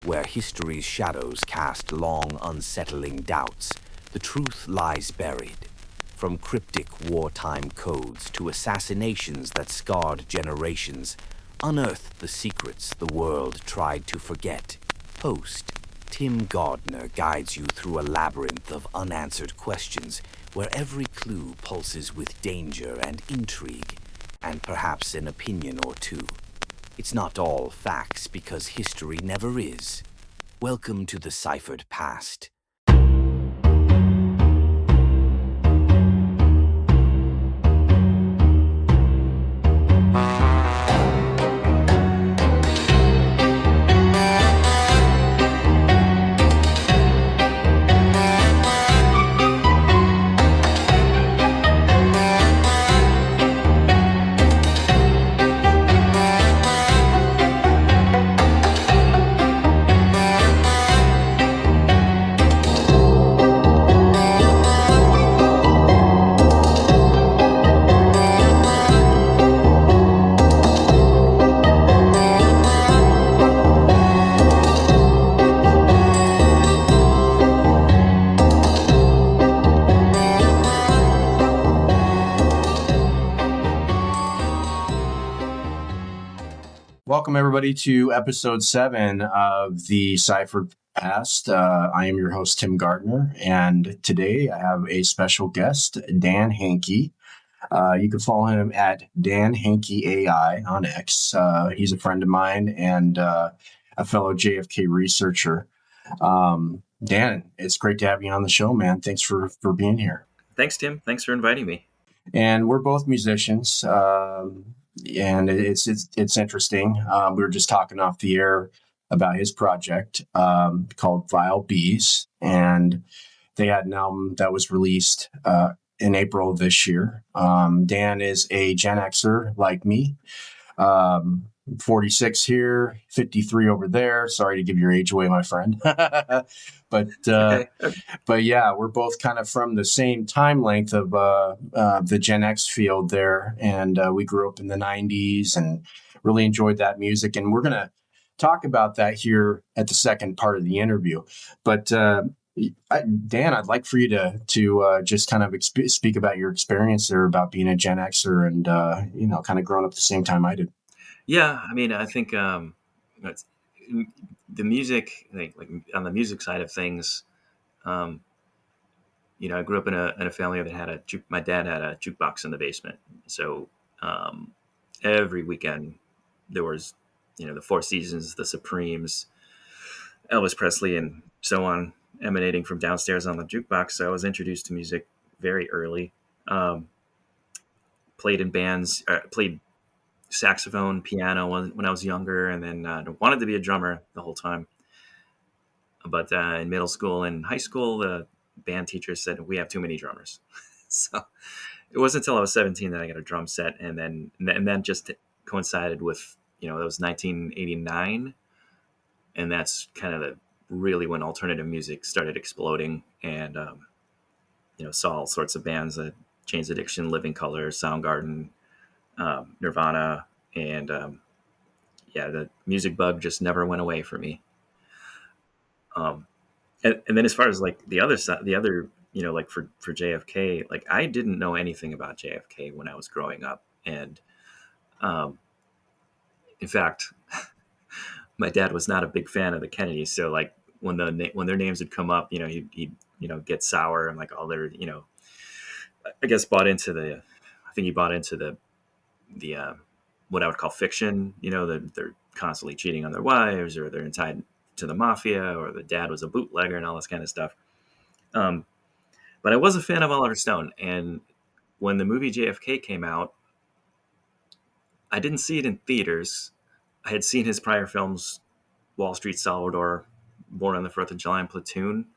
Where history's shadows cast long, unsettling doubts, the truth lies buried. From cryptic wartime codes to assassinations that scarred generations, unearth the secrets the world tried to forget. Host Tim Gardner guides you through a labyrinth of unanswered questions where every clue pulses with danger and intrigue, and perhaps an opinion or two. It's not all facts because history never is. Welcome to the Ciphered Past. Welcome, everybody, to episode 7 of the Ciphered Past. I am your host, Tim Gardner, and today I have a special guest, Dan Hanke. You can follow him at Dan Hanke AI on X. He's a friend of mine and a fellow JFK researcher. Dan, it's great to have you on the show, man. Thanks for being here. Thanks, Tim. Thanks for inviting me. And we're both musicians. And it's interesting. We were just talking off the air about his project called Vile Bees, and they had an album that was released in April of this year. Dan is a Gen Xer like me, 46 here, 53 over there. Sorry to give your age away, my friend. Okay. But yeah, we're both kind of from the same time length of the Gen X field there. And we grew up in the 90s and really enjoyed that music. And we're going to talk about that here at the second part of the interview. But Dan, I'd like for you to just kind of speak about your experience there about being a Gen Xer and, kind of growing up the same time I did. Yeah, I mean, I think it's, the music, like on the music side of things, I grew up in a family that had my dad had a jukebox in the basement. So every weekend there was, the Four Seasons, the Supremes, Elvis Presley, and so on emanating from downstairs on the jukebox. So I was introduced to music very early. Played in bands, played saxophone, piano when I was younger, and then wanted to be a drummer the whole time. But in middle school and high school, the band teacher said, we have too many drummers. So it wasn't until I was 17 that I got a drum set. And then just coincided with, it was 1989. And that's kind of really when alternative music started exploding, and, saw all sorts of bands, Jane's Addiction, Living Colour, Soundgarden, Nirvana, and the music bug just never went away for me. And then as far as like the other side, like for JFK, like I didn't know anything about JFK when I was growing up, and in fact, my dad was not a big fan of the Kennedys. So like when their names would come up, he'd get sour and like all their I guess bought into the what I would call fiction, that they're constantly cheating on their wives, or they're tied to the mafia, or the dad was a bootlegger and all this kind of stuff. But I was a fan of Oliver Stone. And when the movie JFK came out, I didn't see it in theaters. I had seen his prior films, Wall Street, Salvador, Born on the 4th of July, and Platoon,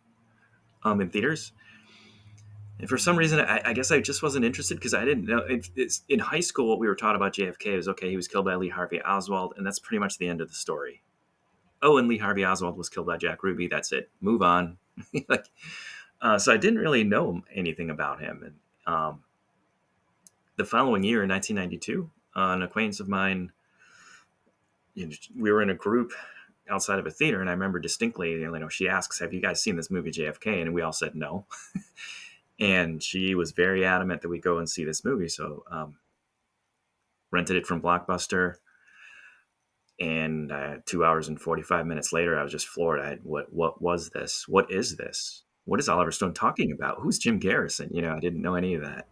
in theaters. And for some reason, I guess I just wasn't interested because I didn't know. It's in high school, what we were taught about JFK was, okay, he was killed by Lee Harvey Oswald, and that's pretty much the end of the story. Oh, and Lee Harvey Oswald was killed by Jack Ruby. That's it. Move on. So I didn't really know anything about him. And the following year, in 1992, an acquaintance of mine, we were in a group outside of a theater, and I remember distinctly, she asks, "Have you guys seen this movie JFK?" And we all said no. And she was very adamant that we go and see this movie. So rented it from Blockbuster, and 2 hours and 45 minutes later, I was just floored. What was this? What is this? What is Oliver Stone talking about? Who's Jim Garrison? I didn't know any of that.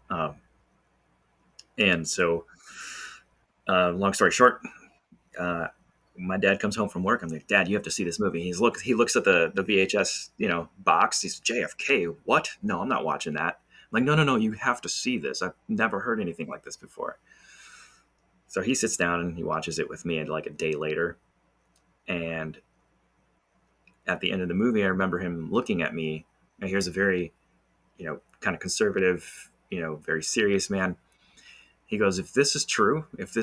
And so, long story short, uh, my dad comes home from work. I'm like, "Dad, you have to see this movie." He looks at the VHS, box. He's, "JFK, what? No, I'm not watching that." I'm like, no, you have to see this. I've never heard anything like this before. So he sits down and he watches it with me, and like a day later, and at the end of the movie, I remember him looking at me. And here's a very, kind of conservative, very serious man. He goes, "If this is true, if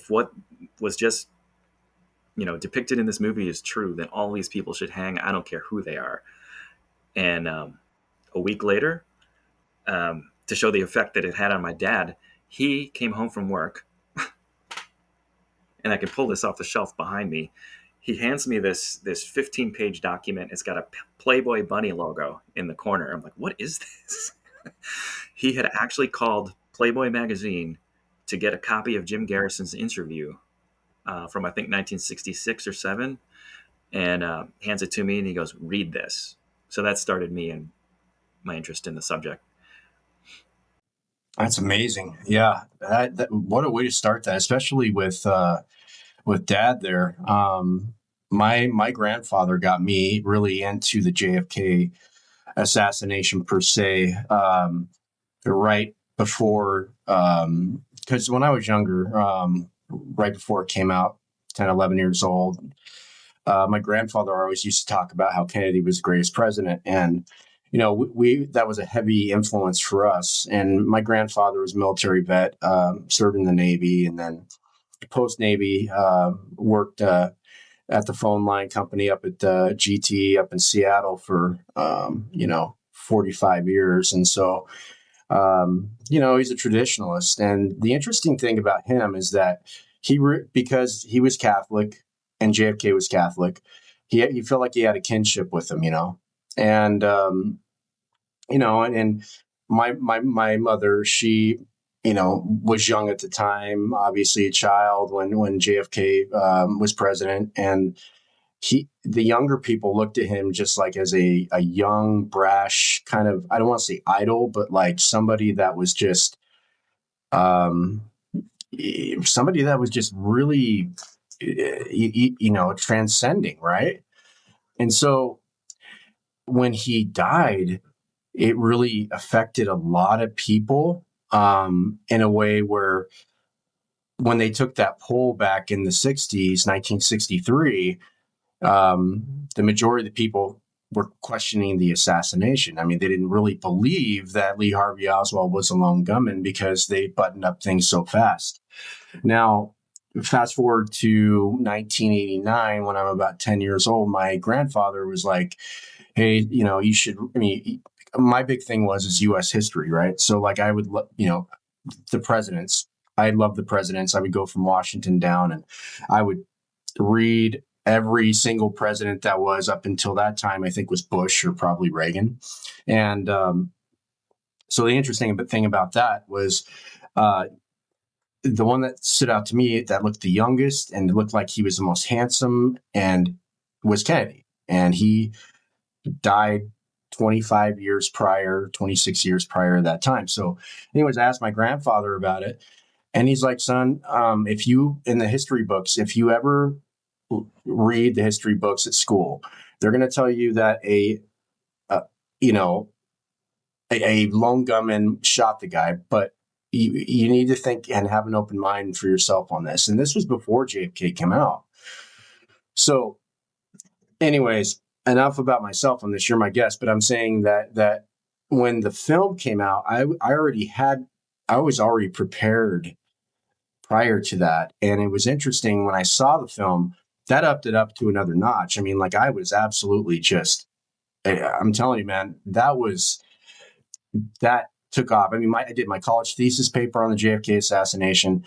what was just, depicted in this movie is true, then all these people should hang. I don't care who they are." And a week later, to show the effect that it had on my dad, he came home from work, and I can pull this off the shelf behind me. He hands me this 15-page document. It's got a Playboy bunny logo in the corner. I'm like, "What is this?" He had actually called Playboy magazine to get a copy of Jim Garrison's interview from, I think, 1966 or 7, and hands it to me, and he goes, "Read this." So that started me and my interest in the subject. That's amazing. Yeah, what a way to start that, especially with Dad there. My grandfather got me really into the JFK assassination per se, right before, because when I was younger, right before it came out, 10, 11 years old, my grandfather always used to talk about how Kennedy was the greatest president. And, we that was a heavy influence for us. And my grandfather was a military vet, served in the Navy, and then post Navy, worked at the phone line company up at GT up in Seattle for 45 years. And so he's a traditionalist. And the interesting thing about him is that because he was Catholic and JFK was Catholic, he felt like he had a kinship with him, and and my mother, she was young at the time, obviously a child when JFK was president, and the younger people looked at him just like as a young, brash kind of, I don't want to say idol, but like somebody that was just really, transcending, right? And so when he died, it really affected a lot of people in a way where when they took that poll back in the 60s, 1963, the majority of the people were questioning the assassination. I mean, they didn't really believe that Lee Harvey Oswald was a lone gunman because they buttoned up things so fast. Now, fast forward to 1989, when I'm about 10 years old, my grandfather was like, "Hey, you should," my big thing is U.S. history, right? So like I would, the presidents, I love the presidents. I would go from Washington down and I would read every single president that was up until that time. I think was Bush or probably Reagan. And so the interesting thing about that was the one that stood out to me that looked the youngest and looked like he was the most handsome and was Kennedy. And he died 26 years prior to that time. So anyways, I asked my grandfather about it, and he's like, "Son, if you, in the history books, if you ever read the history books at school, they're going to tell you that a lone gunman shot the guy, but you need to think and have an open mind for yourself on this." And this was before JFK came out. So anyways, enough about myself on this. You're my guest, but I'm saying that when the film came out, I was already prepared prior to that. And it was interesting when I saw the film, that upped it up to another notch. I mean, like I was absolutely I'm telling you, man, that took off. I mean, I did my college thesis paper on the JFK assassination.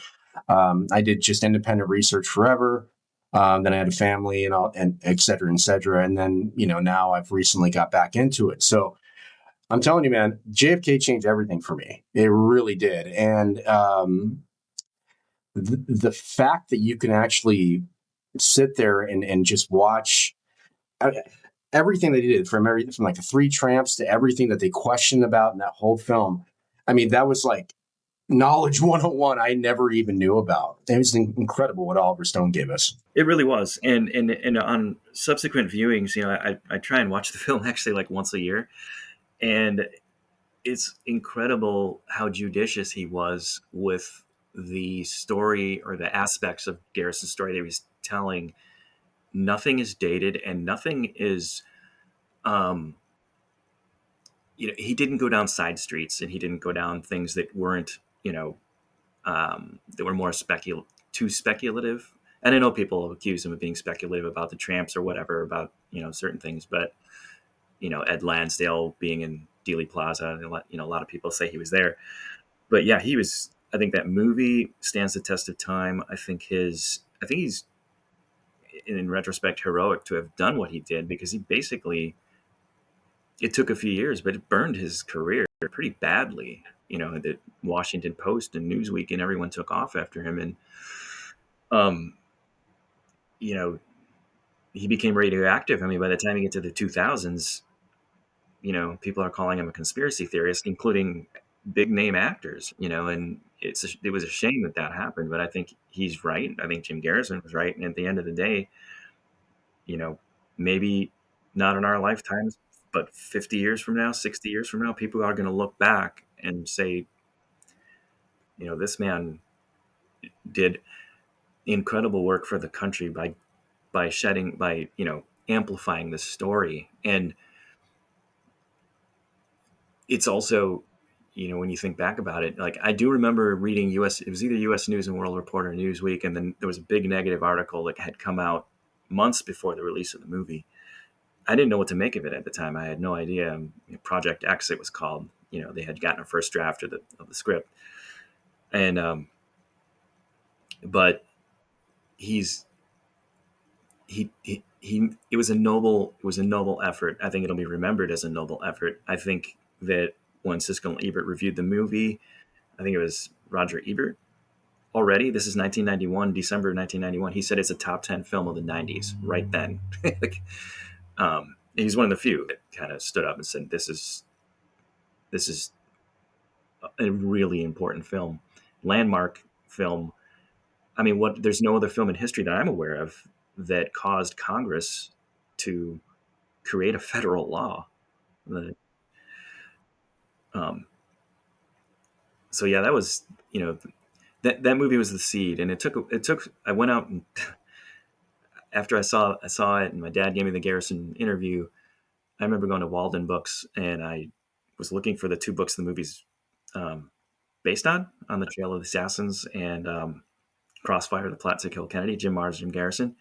I did just independent research forever. Then I had a family and all, and et cetera, et cetera. And then, now I've recently got back into it. So I'm telling you, man, JFK changed everything for me. It really did. And the fact that you can actually sit there and just watch everything they did, from like the Three Tramps to everything that they questioned about in that whole film. I mean, that was like knowledge 101 I never even knew about. It was incredible what Oliver Stone gave us. It really was. And on subsequent viewings, I try and watch the film actually like once a year. And it's incredible how judicious he was with the story or the aspects of Garrison's story that he was telling. Nothing is dated and nothing is, um, he didn't go down side streets and he didn't go down things that weren't, that were more too speculative. And I know people accuse him of being speculative about the tramps or whatever about, certain things, but, Ed Lansdale being in Dealey Plaza, a lot of people say he was there. But yeah, I think that movie stands the test of time. I think he's, in retrospect, heroic to have done what he did, because he basically, it took a few years, but it burned his career pretty badly. The Washington Post and Newsweek and everyone took off after him. And, um, you know, he became radioactive. I mean, by the time you get to the 2000s, people are calling him a conspiracy theorist, including big name actors, and it was a shame that happened, but I think he's right. I think Jim Garrison was right. And at the end of the day, maybe not in our lifetimes, but 50 years from now, 60 years from now, people are going to look back and say, this man did incredible work for the country by amplifying the story. And it's also, when you think back about it, like I do remember reading it was either US News and World Report or Newsweek, and then there was a big negative article that had come out months before the release of the movie. I didn't know what to make of it at the time. I had no idea. Project X, it was called. They had gotten a first draft of the script, and but he's he it was a noble effort. I think it'll be remembered as a noble effort. I think that when Siskel and Ebert reviewed the movie, I think it was Roger Ebert already. This is 1991, December of 1991. He said it's a top 10 film of the 90s right then. He's one of the few that kind of stood up and said, this is a really important film, landmark film. I mean, there's no other film in history that I'm aware of that caused Congress to create a federal law. So yeah, that was, that movie was the seed, and it took. I went out and after I saw it, and my dad gave me the Garrison interview. I remember going to Walden Books, and I was looking for the two books the movie's based on the Trail of the Assassins and Crossfire: The Plot to Kill Kennedy, Jim Mars, Jim Garrison,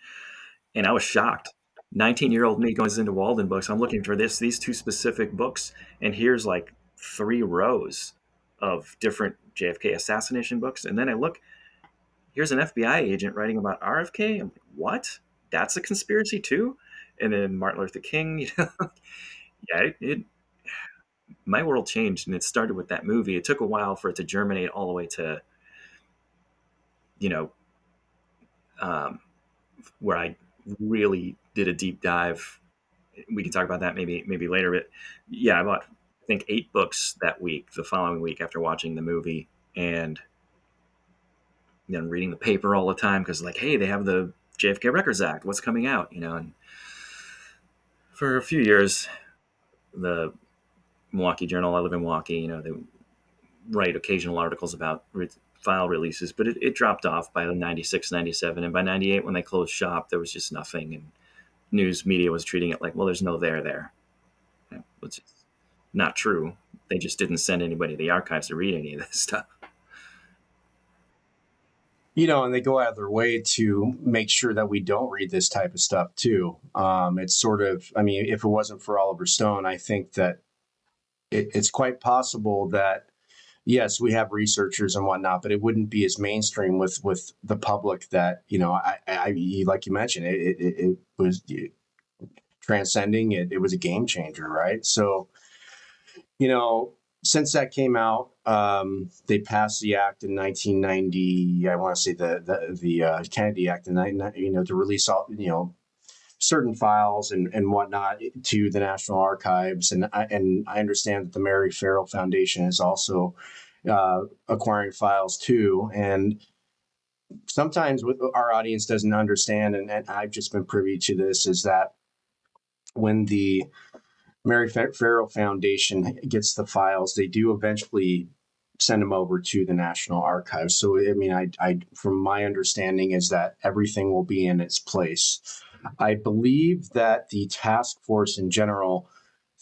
and I was shocked. 19-year-old me goes into Walden Books. I'm looking for these two specific books, and here's like 3 rows of different JFK assassination books, and then I look. Here's an FBI agent writing about RFK. I'm like, what? That's a conspiracy too? And then Martin Luther King. Yeah, my world changed, and it started with that movie. It took a while for it to germinate all the way to, um, where I really did a deep dive. We can talk about that maybe later. But yeah, I bought I think 8 books that week, the following week after watching the movie, and then reading the paper all the time because like, hey, they have the JFK Records Act. What's coming out? And for a few years, the Milwaukee Journal, I live in Milwaukee, they write occasional articles about file releases, but it dropped off by 96, 97. And by 98, when they closed shop, there was just nothing. And news media was treating it like, well, there's no there. Which is not true. They just didn't send anybody to the archives to read any of this stuff. And they go out of their way to make sure that we don't read this type of stuff too. It's sort of, I mean, if it wasn't for Oliver Stone, I think that it's quite possible that, yes, we have researchers and whatnot, but it wouldn't be as mainstream with the public that, like you mentioned, it was transcending it. It was a game changer, right? So, you know, since that came out, they passed the act in 1990. I want to say the Kennedy Act in to release all, certain files and whatnot to the National Archives, and I understand that the Mary Farrell Foundation is also acquiring files too. And sometimes what our audience doesn't understand, and I've just been privy to this, is that when the Mary Farrell Foundation gets the files, they do eventually send them over to the National Archives. So, I mean, I from my understanding is that everything will be in its place. I believe that the task force in general,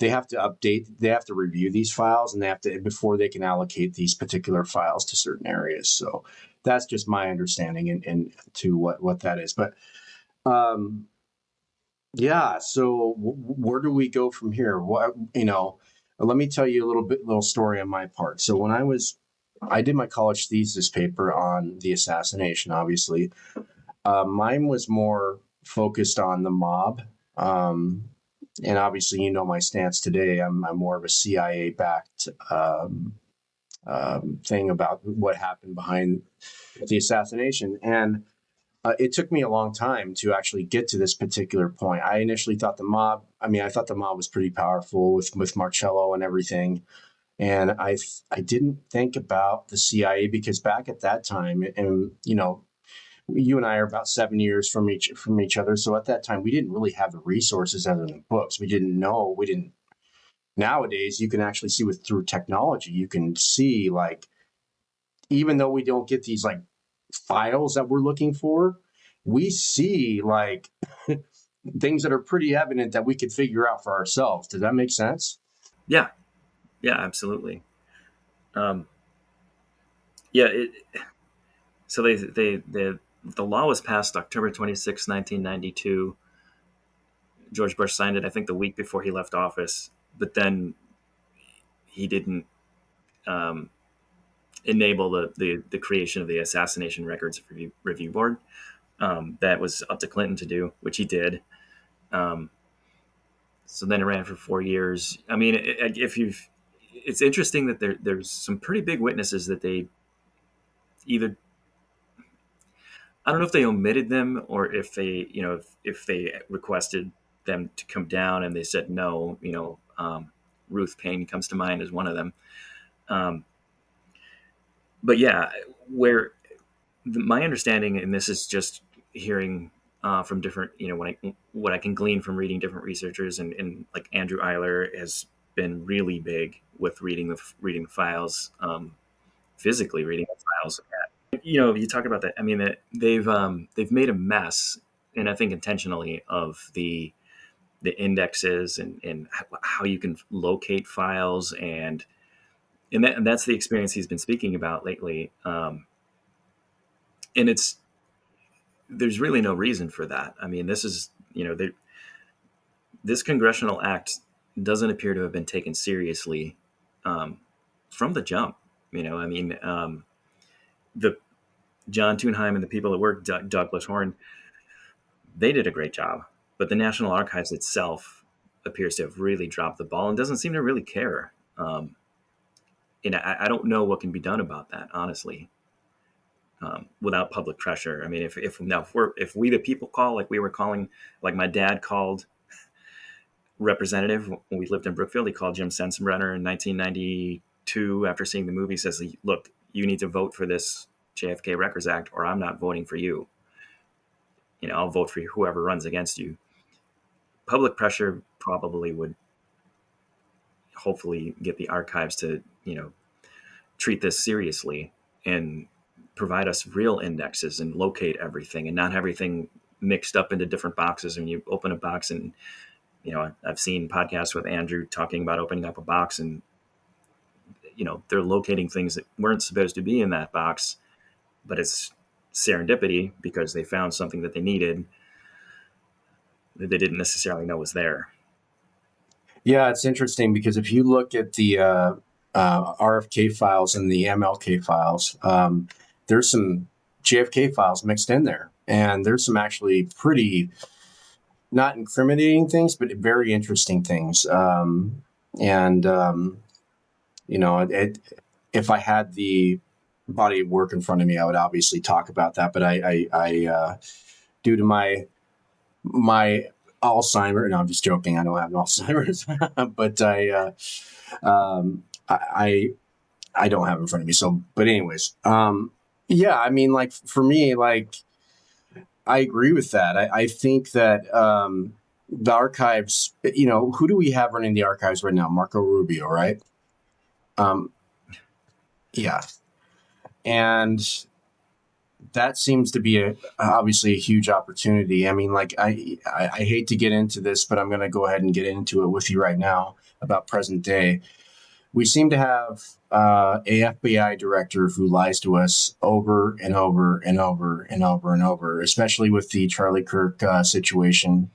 they have to review these files, and they have to, before they can allocate these particular files to certain areas. So that's just my understanding and to what that is. But yeah. So where do we go from here? Let me tell you a little story on my part. So when I did my college thesis paper on the assassination, obviously. Mine was more focused on the mob. And obviously, my stance today. I'm more of a CIA backed thing about what happened behind the assassination. And it took me a long time to actually get to this particular point. I initially thought I thought the mob was pretty powerful with Marcello and everything. And I didn't think about the CIA, because back at that time, and you and I are about 7 years from each other. So at that time, we didn't really have the resources other than books. We didn't know. We didn't. Nowadays, you can actually see through technology. You can see, like, even though we don't get these like files that we're looking for, we see like things that are pretty evident that we could figure out for ourselves. Does that make sense? Yeah, yeah, absolutely. Um, yeah. So the law was passed October 26, 1992. George Bush signed it, I think, the week before he left office, but then he didn't um, enable the creation of the Assassination Records Review Board. That was up to Clinton to do, which he did. Um, so then it ran for 4 years. I mean, it's interesting that there's some pretty big witnesses that they either, I don't know if they omitted them or if they, if they requested them to come down and they said no. Ruth Payne comes to mind as one of them. Um, but yeah, my understanding, and this is just hearing from different, what I can glean from reading different researchers, and like Andrew Eiler has been really big with reading the files, physically reading the files. You talk about that. I mean, that they've made a mess, and I think intentionally, of the indexes and how you can locate files, and that's the experience he's been speaking about lately. And there's really no reason for that. I mean, this is, this congressional act doesn't appear to have been taken seriously from the jump. I mean, the John Thunheim and the people that work, Douglas Horn, they did a great job, but the National Archives itself appears to have really dropped the ball and doesn't seem to really care. And I don't know what can be done about that, honestly, without public pressure. I mean, if we the people call, like we were calling, like my dad called representative when we lived in Brookfield, he called Jim Sensenbrenner in 1992 after seeing the movie. He says, "Look, you need to vote for this JFK Records Act, or I'm not voting for you. I'll vote for whoever runs against you." Public pressure probably would hopefully get the archives to, treat this seriously and provide us real indexes and locate everything, and not have everything mixed up into different boxes. When you open a box, and I've seen podcasts with Andrew talking about opening up a box, and they're locating things that weren't supposed to be in that box, but it's serendipity because they found something that they needed that they didn't necessarily know was there. Yeah, it's interesting because if you look at the RFK files and the MLK files. There's some JFK files mixed in there, and there's some actually pretty not incriminating things, but very interesting things. And if I had the body of work in front of me, I would obviously talk about that. But I due to my Alzheimer's, no, I'm just joking. I don't have Alzheimer's, but I don't have it in front of me. So, but anyways, yeah, I mean, like for me, like I agree with that. I think that the archives, who do we have running the archives right now? Marco Rubio, right? Um, yeah, and that seems to be obviously a huge opportunity. I mean, like I hate to get into this, but I'm going to go ahead and get into it with you right now about present day. We seem to have a FBI director who lies to us over and over and over and over and over, especially with the Charlie Kirk situation.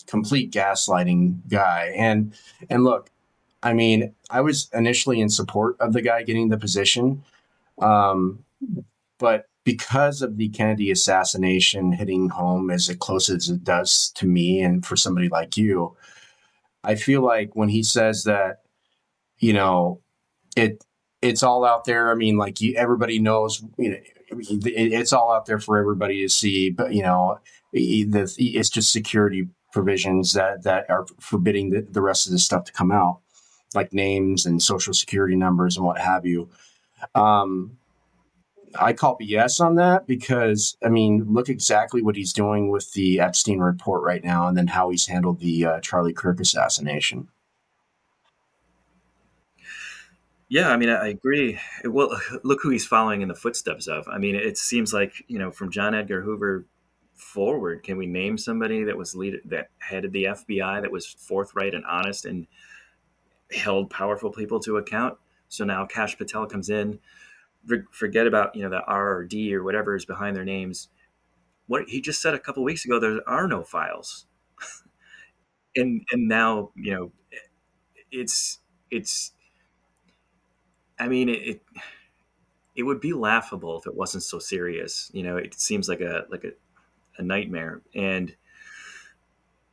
Complete gaslighting guy. And look, I mean, I was initially in support of the guy getting the position, but because of the Kennedy assassination hitting home as close as it does to me and for somebody like you, I feel like when he says that, you know, it's all out there. I mean, like everybody knows, it's all out there for everybody to see. But it's just security provisions that are forbidding the rest of this stuff to come out, like names and social security numbers and what have you. I call BS on that because, I mean, look exactly what he's doing with the Epstein report right now, and then how he's handled the Charlie Kirk assassination. Yeah, I mean, I agree. Well, look who he's following in the footsteps of. I mean, it seems like, from John Edgar Hoover forward, can we name somebody that headed the FBI, that was forthright and honest and held powerful people to account? So now Kash Patel comes in. Forget about the R or D or whatever is behind their names. What he just said a couple weeks ago, there are no files, and now it's. I mean, it would be laughable if it wasn't so serious. It seems like a nightmare. And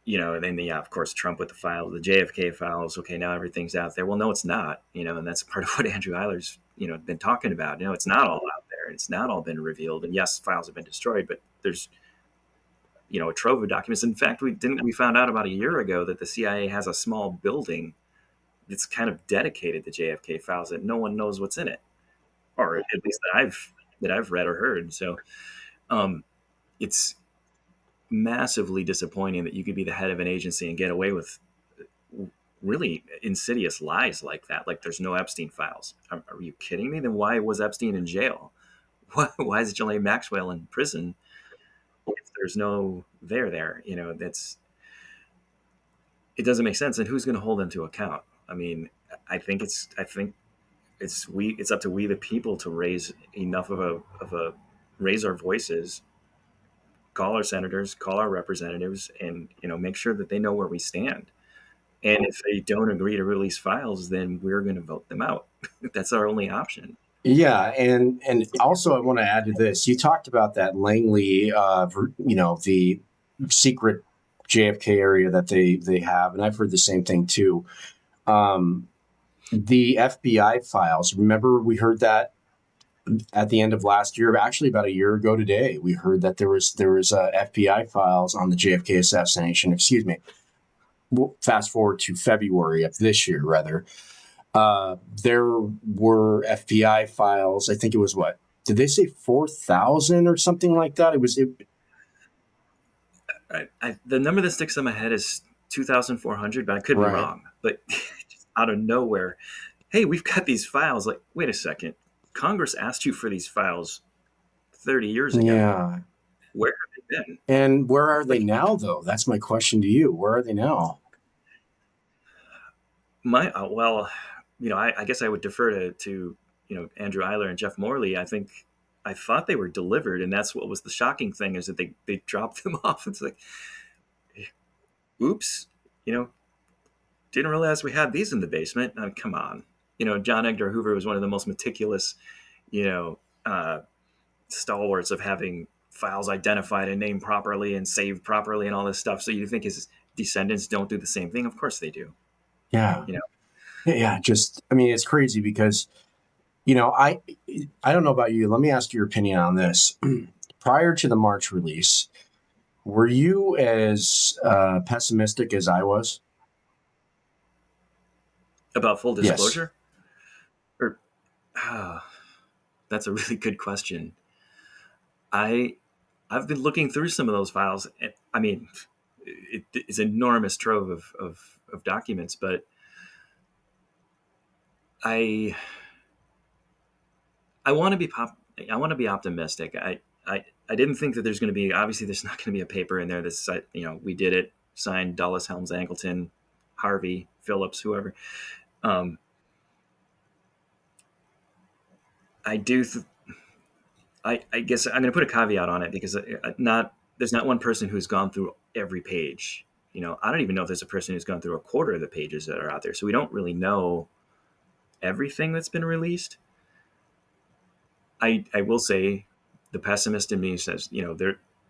then yeah, of course, Trump with the files, the JFK files. Okay, now everything's out there. Well, no, it's not. And that's part of what Andrew Eiler's been talking about. It's not all out there. It's not all been revealed. And yes, files have been destroyed, but there's a trove of documents. In fact, we found out about a year ago that the CIA has a small building that's kind of dedicated to JFK files that no one knows what's in it, or at least that I've read or heard. So it's massively disappointing that you could be the head of an agency and get away with really insidious lies like that. Like there's no Epstein files. Are you kidding me? Then why was Epstein in jail? Why is Ghislaine Maxwell in prison if there's no there? It doesn't make sense. And who's going to hold them to account? I mean, I think it's up to we the people to raise enough of a raise our voices, call our senators, call our representatives, and make sure that they know where we stand. And if they don't agree to release files, then we're going to vote them out. That's our only option. Yeah, and also I want to add to this. You talked about that Langley, the secret JFK area that they have, and I've heard the same thing too. The FBI files. Remember, we heard that at the end of last year, actually about a year ago today. We heard that there was FBI files on the JFK assassination. Excuse me. We'll fast forward to February of this year, rather. There were FBI files. I think it was what? Did they say 4,000 or something like that? The number that sticks in my head is 2,400, but I could be wrong. But just out of nowhere, hey, we've got these files. Like, wait a second. Congress asked you for these files 30 years ago. Yeah. Where have they been? And where are they now, though? That's my question to you. Where are they now? I guess I would defer to Andrew Eiler and Jeff Morley. I thought they were delivered, and that's what was the shocking thing, is that they dropped them off. It's like, oops, didn't realize we had these in the basement. Come on, John Edgar Hoover was one of the most meticulous, you know, stalwarts of having files identified and named properly and saved properly and all this stuff. So you think his descendants don't do the same thing? Of course they do. Yeah. You know, Yeah. Just, I mean, it's crazy because, I don't know about you. Let me ask your opinion on this. Prior to the March release, were you as pessimistic as I was? about full Yes. disclosure, or that's a really good question. I I've been looking through some of those files. And, I mean, it's an enormous trove of documents, but I I want to be I want to be optimistic. I didn't think that there's going to be, obviously there's not going to be a paper in there that's, we did it, signed Dulles, Helms, Angleton, Harvey, Phillips, whoever. Um, I do. I guess I'm going to put a caveat on it because there's not one person who's gone through every page. I don't even know if there's a person who's gone through a quarter of the pages that are out there. So we don't really know everything that's been released. I will say the pessimist in me says,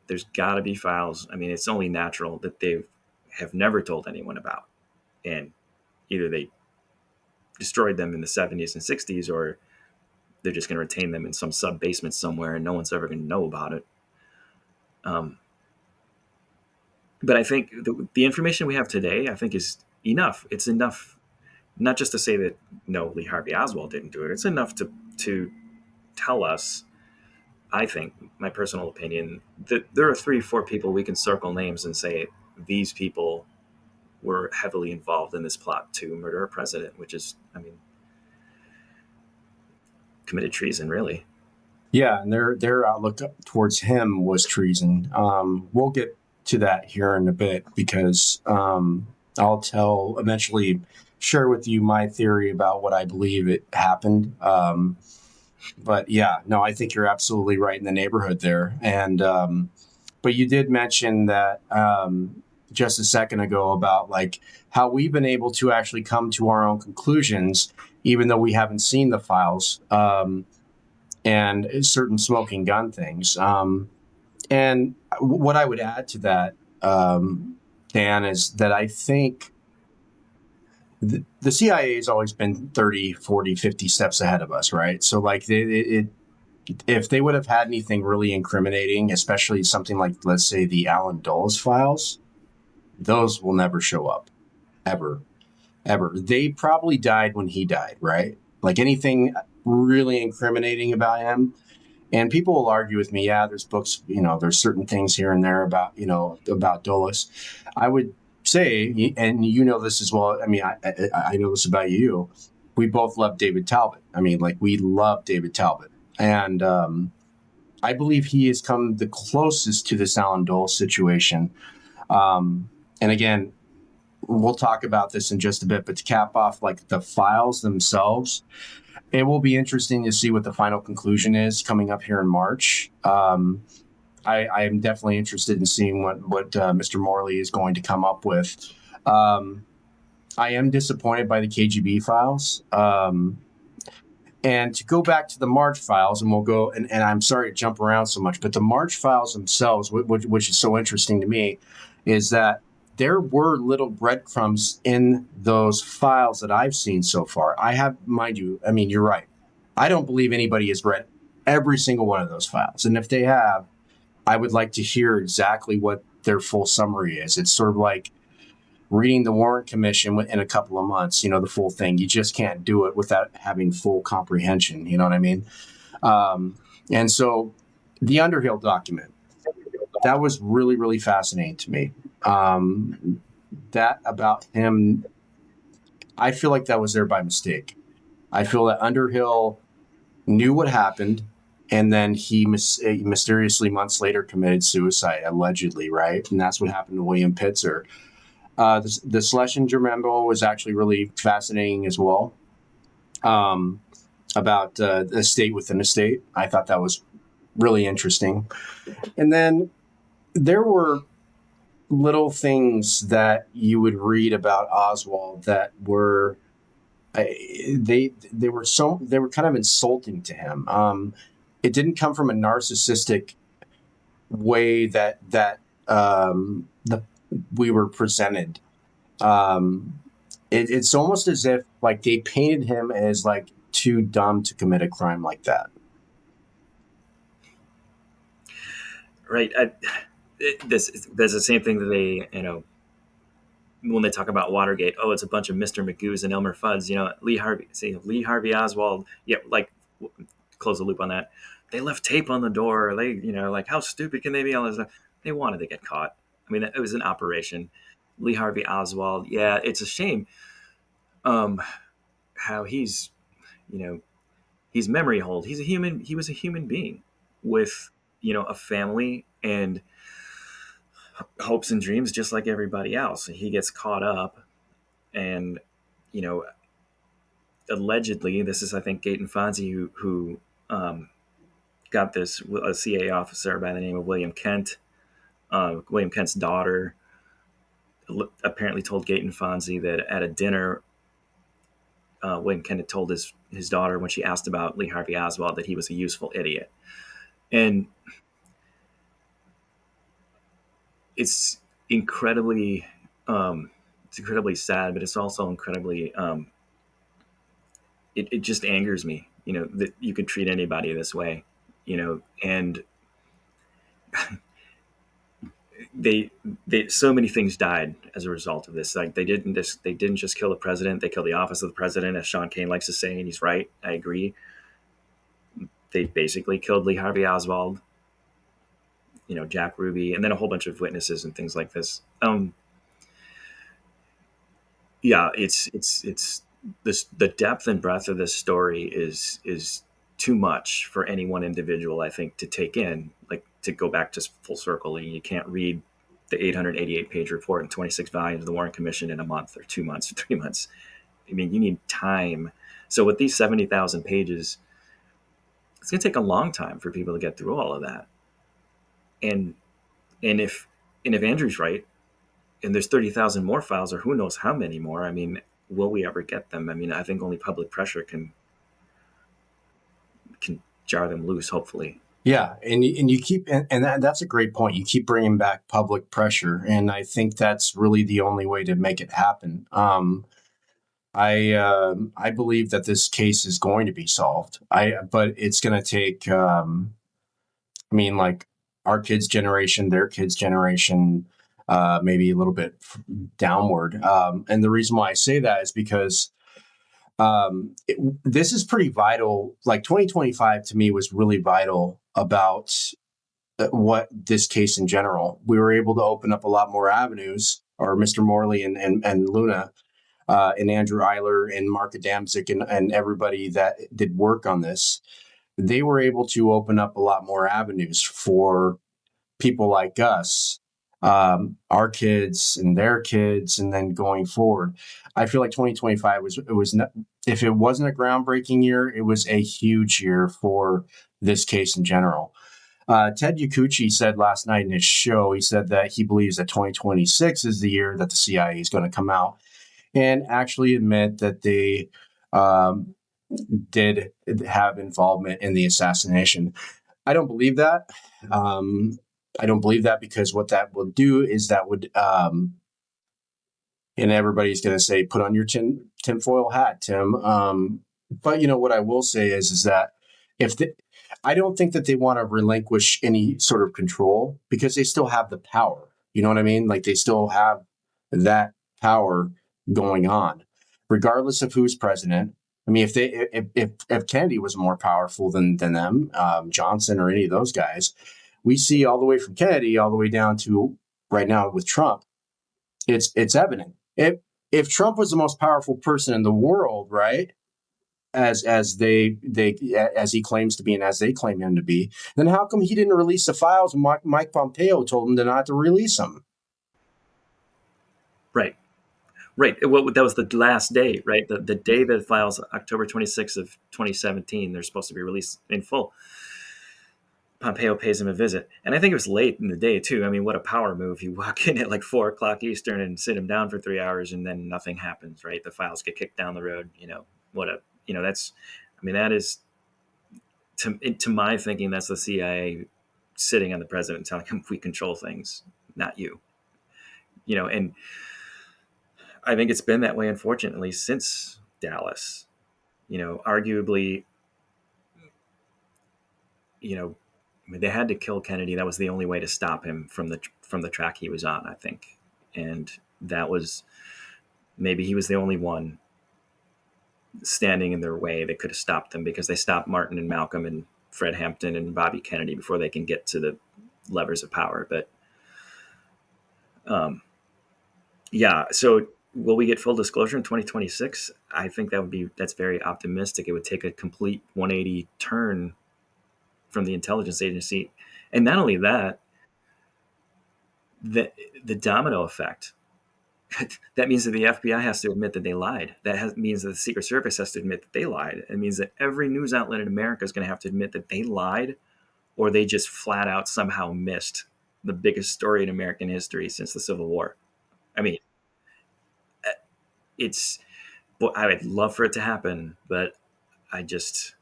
there's got to be files. I mean, it's only natural that they have never told anyone about. And either they destroyed them in the 70s and 60s, or they're just going to retain them in some sub basement somewhere and no one's ever going to know about it. But I think the information we have today, I think, is enough. It's enough, not just to say that no, Lee Harvey Oswald didn't do it. It's enough to tell us, I think, my personal opinion, that there are 3 or 4 people we can circle names and say these people were heavily involved in this plot to murder a president, which is, I mean, committed treason, really. Yeah, and their outlook towards him was treason. We'll get to that here in a bit because I'll eventually share with you my theory about what I believe it happened. But yeah, no, I think you're absolutely right in the neighborhood there. And but you did mention that just a second ago about like how we've been able to actually come to our own conclusions, even though we haven't seen the files. And certain smoking gun things. And what I would add to that, Dan, is that I think the CIA has always been 30, 40, 50 steps ahead of us, right? So like if they would have had anything really incriminating, especially something like, let's say, the Alan Dulles files, those will never show up, ever, ever. They probably died when he died, right? Like anything really incriminating about him. And people will argue with me, yeah, there's books, there's certain things here and there about Dulles. I would say, and you know this as well, I mean, I know this about you, we both love David Talbot. I mean, like, we love David Talbot. And I believe he has come the closest to this Alan Dulles situation. And again, we'll talk about this in just a bit, but to cap off, like, the files themselves, it will be interesting to see what the final conclusion is coming up here in March. I am definitely interested in seeing what Mr. Morley is going to come up with. I am disappointed by the KGB files. And to go back to the March files, and we'll go, and I'm sorry to jump around so much, but the March files themselves, which is so interesting to me, is that there were little breadcrumbs in those files that I've seen so far. I have, mind you, I mean, you're right. I don't believe anybody has read every single one of those files. And if they have, I would like to hear exactly what their full summary is. It's sort of like reading the Warren Commission in a couple of months, the full thing. You just can't do it without having full comprehension. You know what I mean? And so the Underhill document, that was really, really fascinating to me. That about him, I feel like that was there by mistake. I feel that Underhill knew what happened, and then he mysteriously months later committed suicide, allegedly, right? And that's what happened to William Pitzer. The Schlesinger memo was actually really fascinating as well, about the state within a state. I thought that was really interesting. And then there were little things that you would read about Oswald that were they were kind of insulting to him. It didn't come from a narcissistic way that we were presented. It's almost as if like they painted him as like too dumb to commit a crime like that. Right. There's the same thing that they, when they talk about Watergate, oh, it's a bunch of Mr. Magoo's and Elmer Fudd's, Lee Harvey Oswald. Yeah. Like, close the loop on that. They left tape on the door. They, like, how stupid can they be? All this stuff. They wanted to get caught. I mean, it was an operation. Lee Harvey Oswald. Yeah. It's a shame. How you know, he's memory hold. He was a human being with, a family and hopes and dreams just like everybody else. He gets caught up and, you know, allegedly, this is, I think, Gaten Fonzie who got this, a CIA officer by the name of William Kent. William Kent's daughter apparently told Gaten Fonzie that at a dinner, William Kent had told his daughter when she asked about Lee Harvey Oswald that he was a useful idiot. And it's incredibly sad, but it's also incredibly it just angers me, that you could treat anybody this way, and they so many things died as a result of this. Like they didn't just kill the president, they killed the office of the president, as Sean Kane likes to say, and he's right. I agree. They basically killed Lee Harvey Oswald, Jack Ruby, and then a whole bunch of witnesses and things like this. Yeah, it's this, the depth and breadth of this story is too much for any one individual, I think, to take in. Like, to go back to full circle, you can't read the 888 page report and 26 volumes of the Warren Commission in a month or 2 months or 3 months. I mean, you need time. So with these 70,000 pages, it's going to take a long time for people to get through all of that. And if Andrew's right, and there's 30,000 more files, or who knows how many more, I mean, will we ever get them? I mean, I think only public pressure can jar them loose, hopefully. Yeah, and you keep and that's a great point. You keep bringing back public pressure, and I think that's really the only way to make it happen. I believe that this case is going to be solved. But it's going to take. I mean, like our kids' generation, their kids' generation, maybe a little bit downward. And the reason why I say that is because this is pretty vital. Like 2025 to me was really vital about what this case in general. We were able to open up a lot more avenues, or Mr. Morley and Luna and Andrew Eiler and Mark Adamczyk and everybody that did work on this. They were able to open up a lot more avenues for people like us, our kids and their kids, and then going forward. I feel like 2025 was not, if it wasn't a groundbreaking year, it was a huge year for this case in general. Ted Yakuchi said last night in his show, he said that he believes that 2026 is the year that the CIA is going to come out and actually admit that they did have involvement in the assassination. I don't believe that. I don't believe that because what that will do is that would, and everybody's going to say, put on your tinfoil hat, Tim. But what I will say is that I don't think that they want to relinquish any sort of control because they still have the power. You know what I mean? Like they still have that power going on, regardless of who's president. I mean, if Kennedy was more powerful than them, Johnson or any of those guys, we see all the way from Kennedy all the way down to right now with Trump. It's evident. If Trump was the most powerful person in the world, right, as he claims to be and as they claim him to be, then how come he didn't release the files when Mike Pompeo told him not to release them? Right. Well, that was the last day, right? The day that the files, October 26th of 2017, they're supposed to be released in full. Pompeo pays him a visit. And I think it was late in the day, too. I mean, what a power move. You walk in at like 4 o'clock Eastern and sit him down for 3 hours, and then nothing happens, right? The files get kicked down the road. That is, to my thinking, that's the CIA sitting on the president telling him, we control things, not you. And I think it's been that way, unfortunately, since Dallas. Arguably, they had to kill Kennedy. That was the only way to stop him from the track he was on, I think. And that was, maybe he was the only one standing in their way that could have stopped them, because they stopped Martin and Malcolm and Fred Hampton and Bobby Kennedy before they can get to the levers of power. But so will we get full disclosure in 2026? I think that's very optimistic. It would take a complete 180 turn from the intelligence agency. And not only that, the domino effect. That means that the FBI has to admit that they lied. Means that the Secret Service has to admit that they lied. It means that every news outlet in America is going to have to admit that they lied, or they just flat out somehow missed the biggest story in American history since the Civil War. I mean, I would love for it to happen, but I just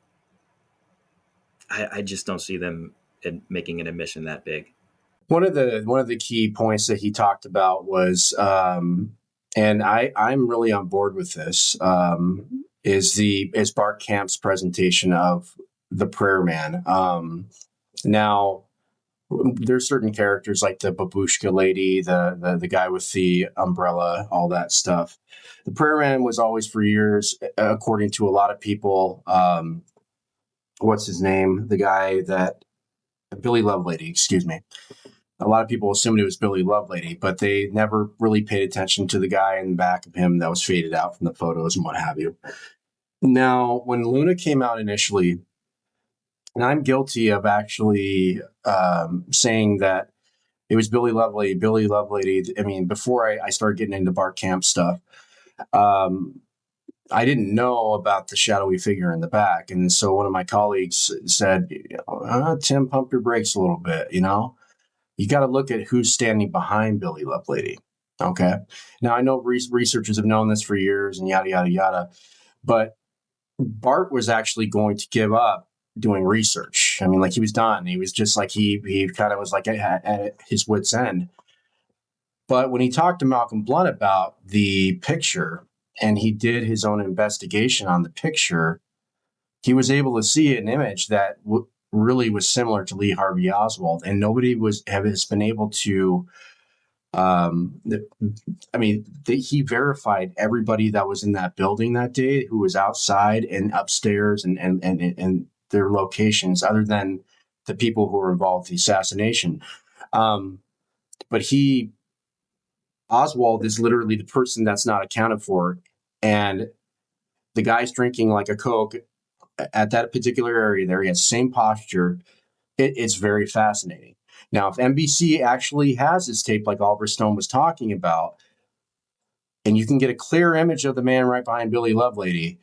don't see them making an admission that big. One of the key points that he talked about was, and I'm really on board with this, is Bart Camp's presentation of the Prayer Man. Now, there's certain characters like the babushka lady, the guy with the umbrella, all that stuff. The Prayer Man was always, for years, according to a lot of people, what's his name? The guy that Billy Lovelady, excuse me. A lot of people assumed it was Billy Lovelady, but they never really paid attention to the guy in the back of him that was faded out from the photos and what have you. Now, when Luna came out initially, and I'm guilty of actually saying that it was Billy Lovelady. I mean, before I started getting into Bart Camp stuff, I didn't know about the shadowy figure in the back. And so one of my colleagues said, Tim, pump your brakes a little bit, You got to look at who's standing behind Billy Lovelady. Okay. Now, I know researchers have known this for years and yada, yada, yada. But Bart was actually going to give up doing research. I mean, like, he was done. He was just like, he kind of was like at his wit's end. But when he talked to Malcolm Blunt about the picture and he did his own investigation on the picture, he was able to see an image that really was similar to Lee Harvey Oswald, and nobody has been able to. He verified everybody that was in that building that day, who was outside and upstairs, and their locations, other than the people who were involved in the assassination. But Oswald is literally the person that's not accounted for, and the guy's drinking like a Coke at that particular area there. He has the same posture. It's very fascinating. Now, if NBC actually has this tape like Oliver Stone was talking about, and you can get a clear image of the man right behind Billy Lovelady,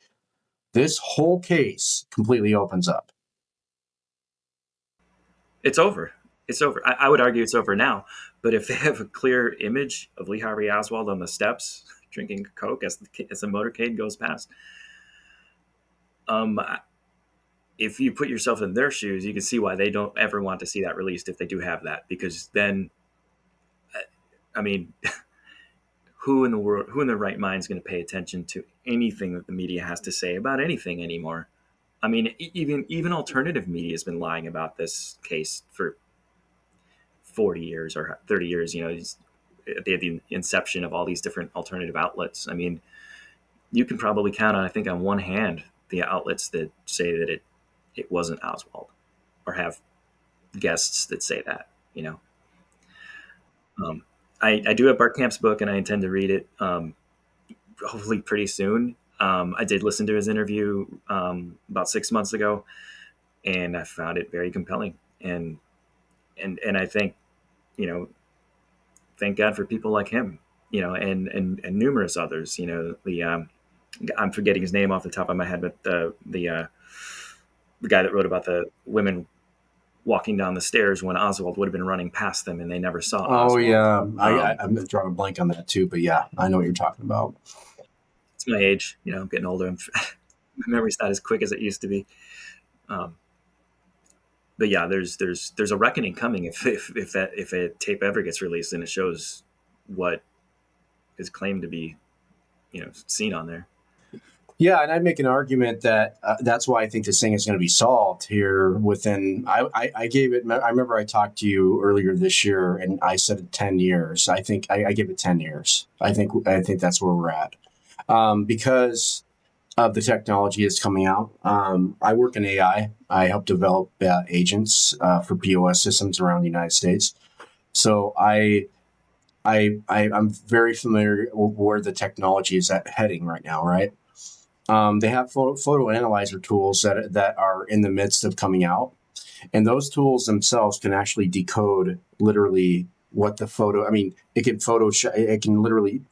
this whole case completely opens up. It's over. It's over. I would argue it's over now. But if they have a clear image of Lee Harvey Oswald on the steps drinking Coke as the motorcade goes past, if you put yourself in their shoes, you can see why they don't ever want to see that released if they do have that. Because then, I mean, who in their right mind is going to pay attention to anything that the media has to say about anything anymore? I mean, even alternative media has been lying about this case for 40 years or 30 years, at the inception of all these different alternative outlets. I mean, you can probably count on one hand the outlets that say that it wasn't Oswald, or have guests that say that, I do have Bart Camp's book, and I intend to read it hopefully pretty soon. I did listen to his interview about 6 months ago, and I found it very compelling. And I think, thank God for people like him, and numerous others. I'm forgetting his name off the top of my head, but the guy that wrote about the women walking down the stairs when Oswald would have been running past them and they never saw Oh Oswald. yeah, I'm drawing a blank on that too, but yeah, I know what you're talking about. It's my age, I'm getting older. My memory's not as quick as it used to be. Um, but yeah, there's a reckoning coming if a tape ever gets released and it shows what is claimed to be seen on there. Yeah, and I'd make an argument that that's why I think this thing is going to be solved here within. I gave it. I remember I talked to you earlier this year, and I said 10 years. I think I give it 10 years. I think that's where we're at because of the technology that's coming out. I work in AI. I help develop agents for POS systems around the United States. So I'm very familiar with where the technology is heading right now. Right. They have photo analyzer tools that are in the midst of coming out, and those tools themselves can actually decode literally what the photo. I mean, it can Photoshop. It can literally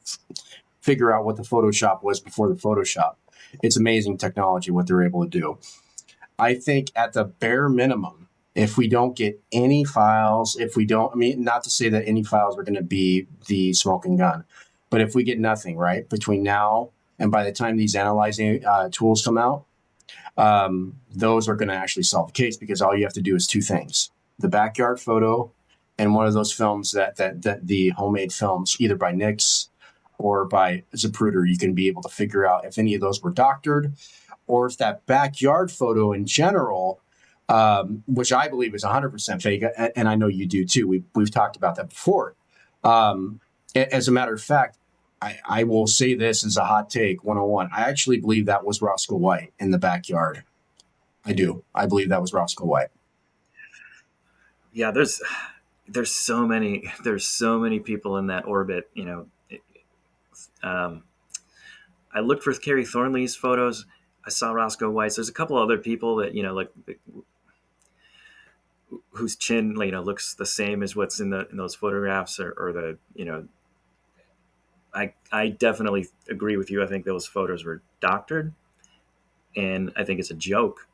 figure out what the Photoshop was before the Photoshop. It's amazing technology what they're able to do. I think at the bare minimum, if we don't get any files, I mean, not to say that any files are going to be the smoking gun, but if we get nothing, right, between now and by the time these analyzing tools come out, those are going to actually solve the case because all you have to do is two things: the backyard photo and one of those films that the homemade films, either by Nix or by Zapruder, you can be able to figure out if any of those were doctored or if that backyard photo in general, which I believe is 100% fake, and I know you do too. We've talked about that before. As a matter of fact, I will say this as a hot take 101. I actually believe that was Roscoe White in the backyard. I do. I believe that was Roscoe White. Yeah, there's so many people in that orbit. I looked for Carrie Thornley's photos. I saw Roscoe White's. There's a couple other people that like whose chin looks the same as what's in those photographs or the I definitely agree with you. I think those photos were doctored, and I think it's a joke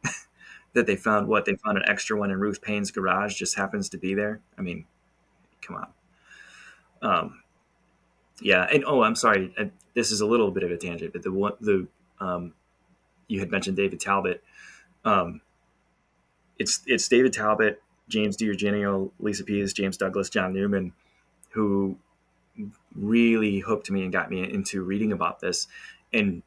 that they found an extra one in Ruth Payne's garage, just happens to be there. I mean, come on. Yeah, and I'm sorry, this is a little bit of a tangent, but you had mentioned David Talbot. It's David Talbot, James DiEugenio, Lisa Pease, James Douglas, John Newman, who really hooked me and got me into reading about this, and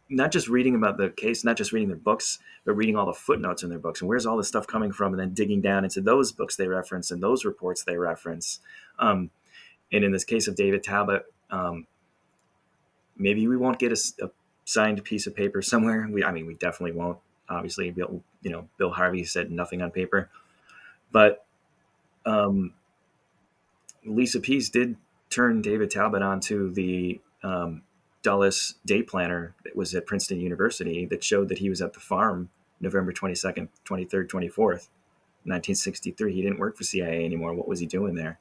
not just reading about the case, not just reading their books, but reading all the footnotes in their books and where's all this stuff coming from, and then digging down into those books they reference and those reports they reference. And in this case of David Talbot, maybe we won't get a signed piece of paper somewhere. We definitely won't. Obviously, Bill Harvey said nothing on paper, but Lisa Pease did turn David Talbot onto the Dulles day planner that was at Princeton University that showed that he was at the farm November 22nd, 23rd, 24th, 1963. He didn't work for CIA anymore. What was he doing there?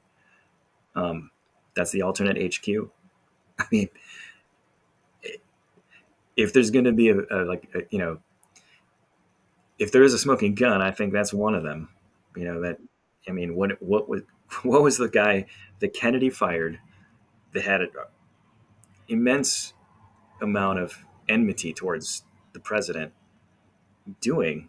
That's the alternate HQ. I mean, if there's going to be if there is a smoking gun, I think that's one of them. What was the guy that Kennedy fired that had an immense amount of enmity towards the president doing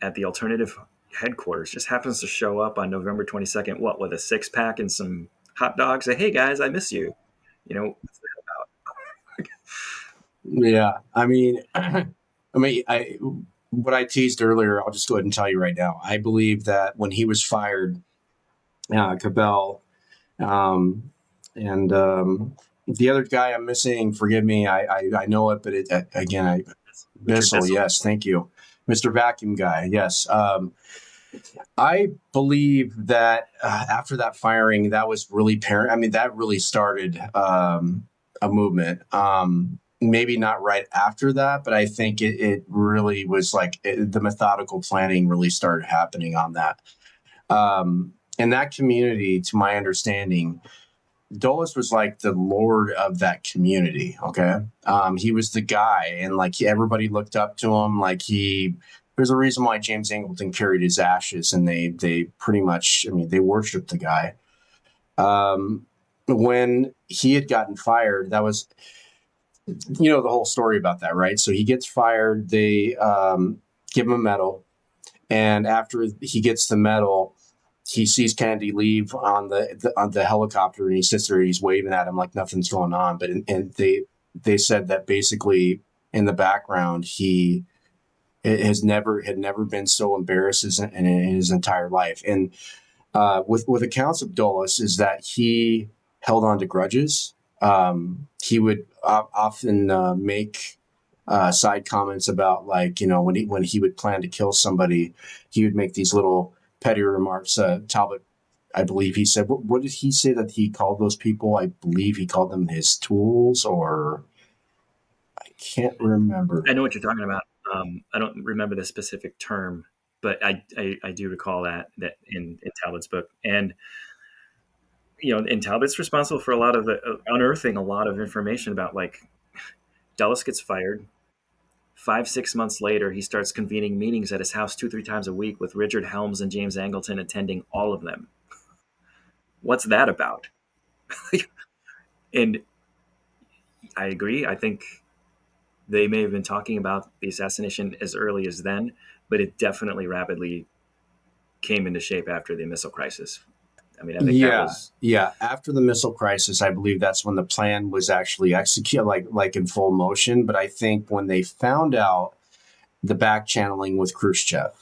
at the alternative headquarters? Just happens to show up on November 22nd, with a 6-pack and some hot dogs. Say, hey guys, I miss you. What's that about? Yeah, what I teased earlier, I'll just go ahead and tell you right now. I believe that when he was fired, Cabell, and the other guy I'm missing, forgive me, I know it, but Bissell, yes, thank you. Mr. Vacuum Guy, yes. I believe that after that firing, that was really that really started a movement. Maybe not right after that, but I think it really was the methodical planning really started happening on that. In that community, to my understanding, Dulles was like the lord of that community. Okay. He was the guy, and everybody looked up to him. there's a reason why James Angleton carried his ashes, and they pretty much, I mean, they worshipped the guy. When he had gotten fired, that was, you know, the whole story about that, right? So he gets fired. They give him a medal, and after he gets the medal, he sees Kennedy leave on the helicopter, and he sits there and he's waving at him like nothing's going on. But and they said that basically in the background he had never been so embarrassed in his entire life. And with accounts of Dulles is that he held on to grudges. He would often make side comments about, like, you know, when he would plan to kill somebody, he would make these little petty remarks. Talbot, I believe he said, what did he say that he called those people? I believe he called them his tools, or I can't remember. I know what you're talking about. I don't remember the specific term, but I do recall that in Talbot's book. And and Talbot's responsible for a lot of the unearthing a lot of information about, like, Dulles gets fired. 5-6 months later, he starts convening meetings at his house 2-3 times a week with Richard Helms and James Angleton attending all of them. What's that about? And I agree. I think they may have been talking about the assassination as early as then, but it definitely rapidly came into shape after the missile crisis. I mean, I think that was... Yeah. After the missile crisis, I believe that's when the plan was actually executed, like in full motion. But I think when they found out the back channeling with Khrushchev,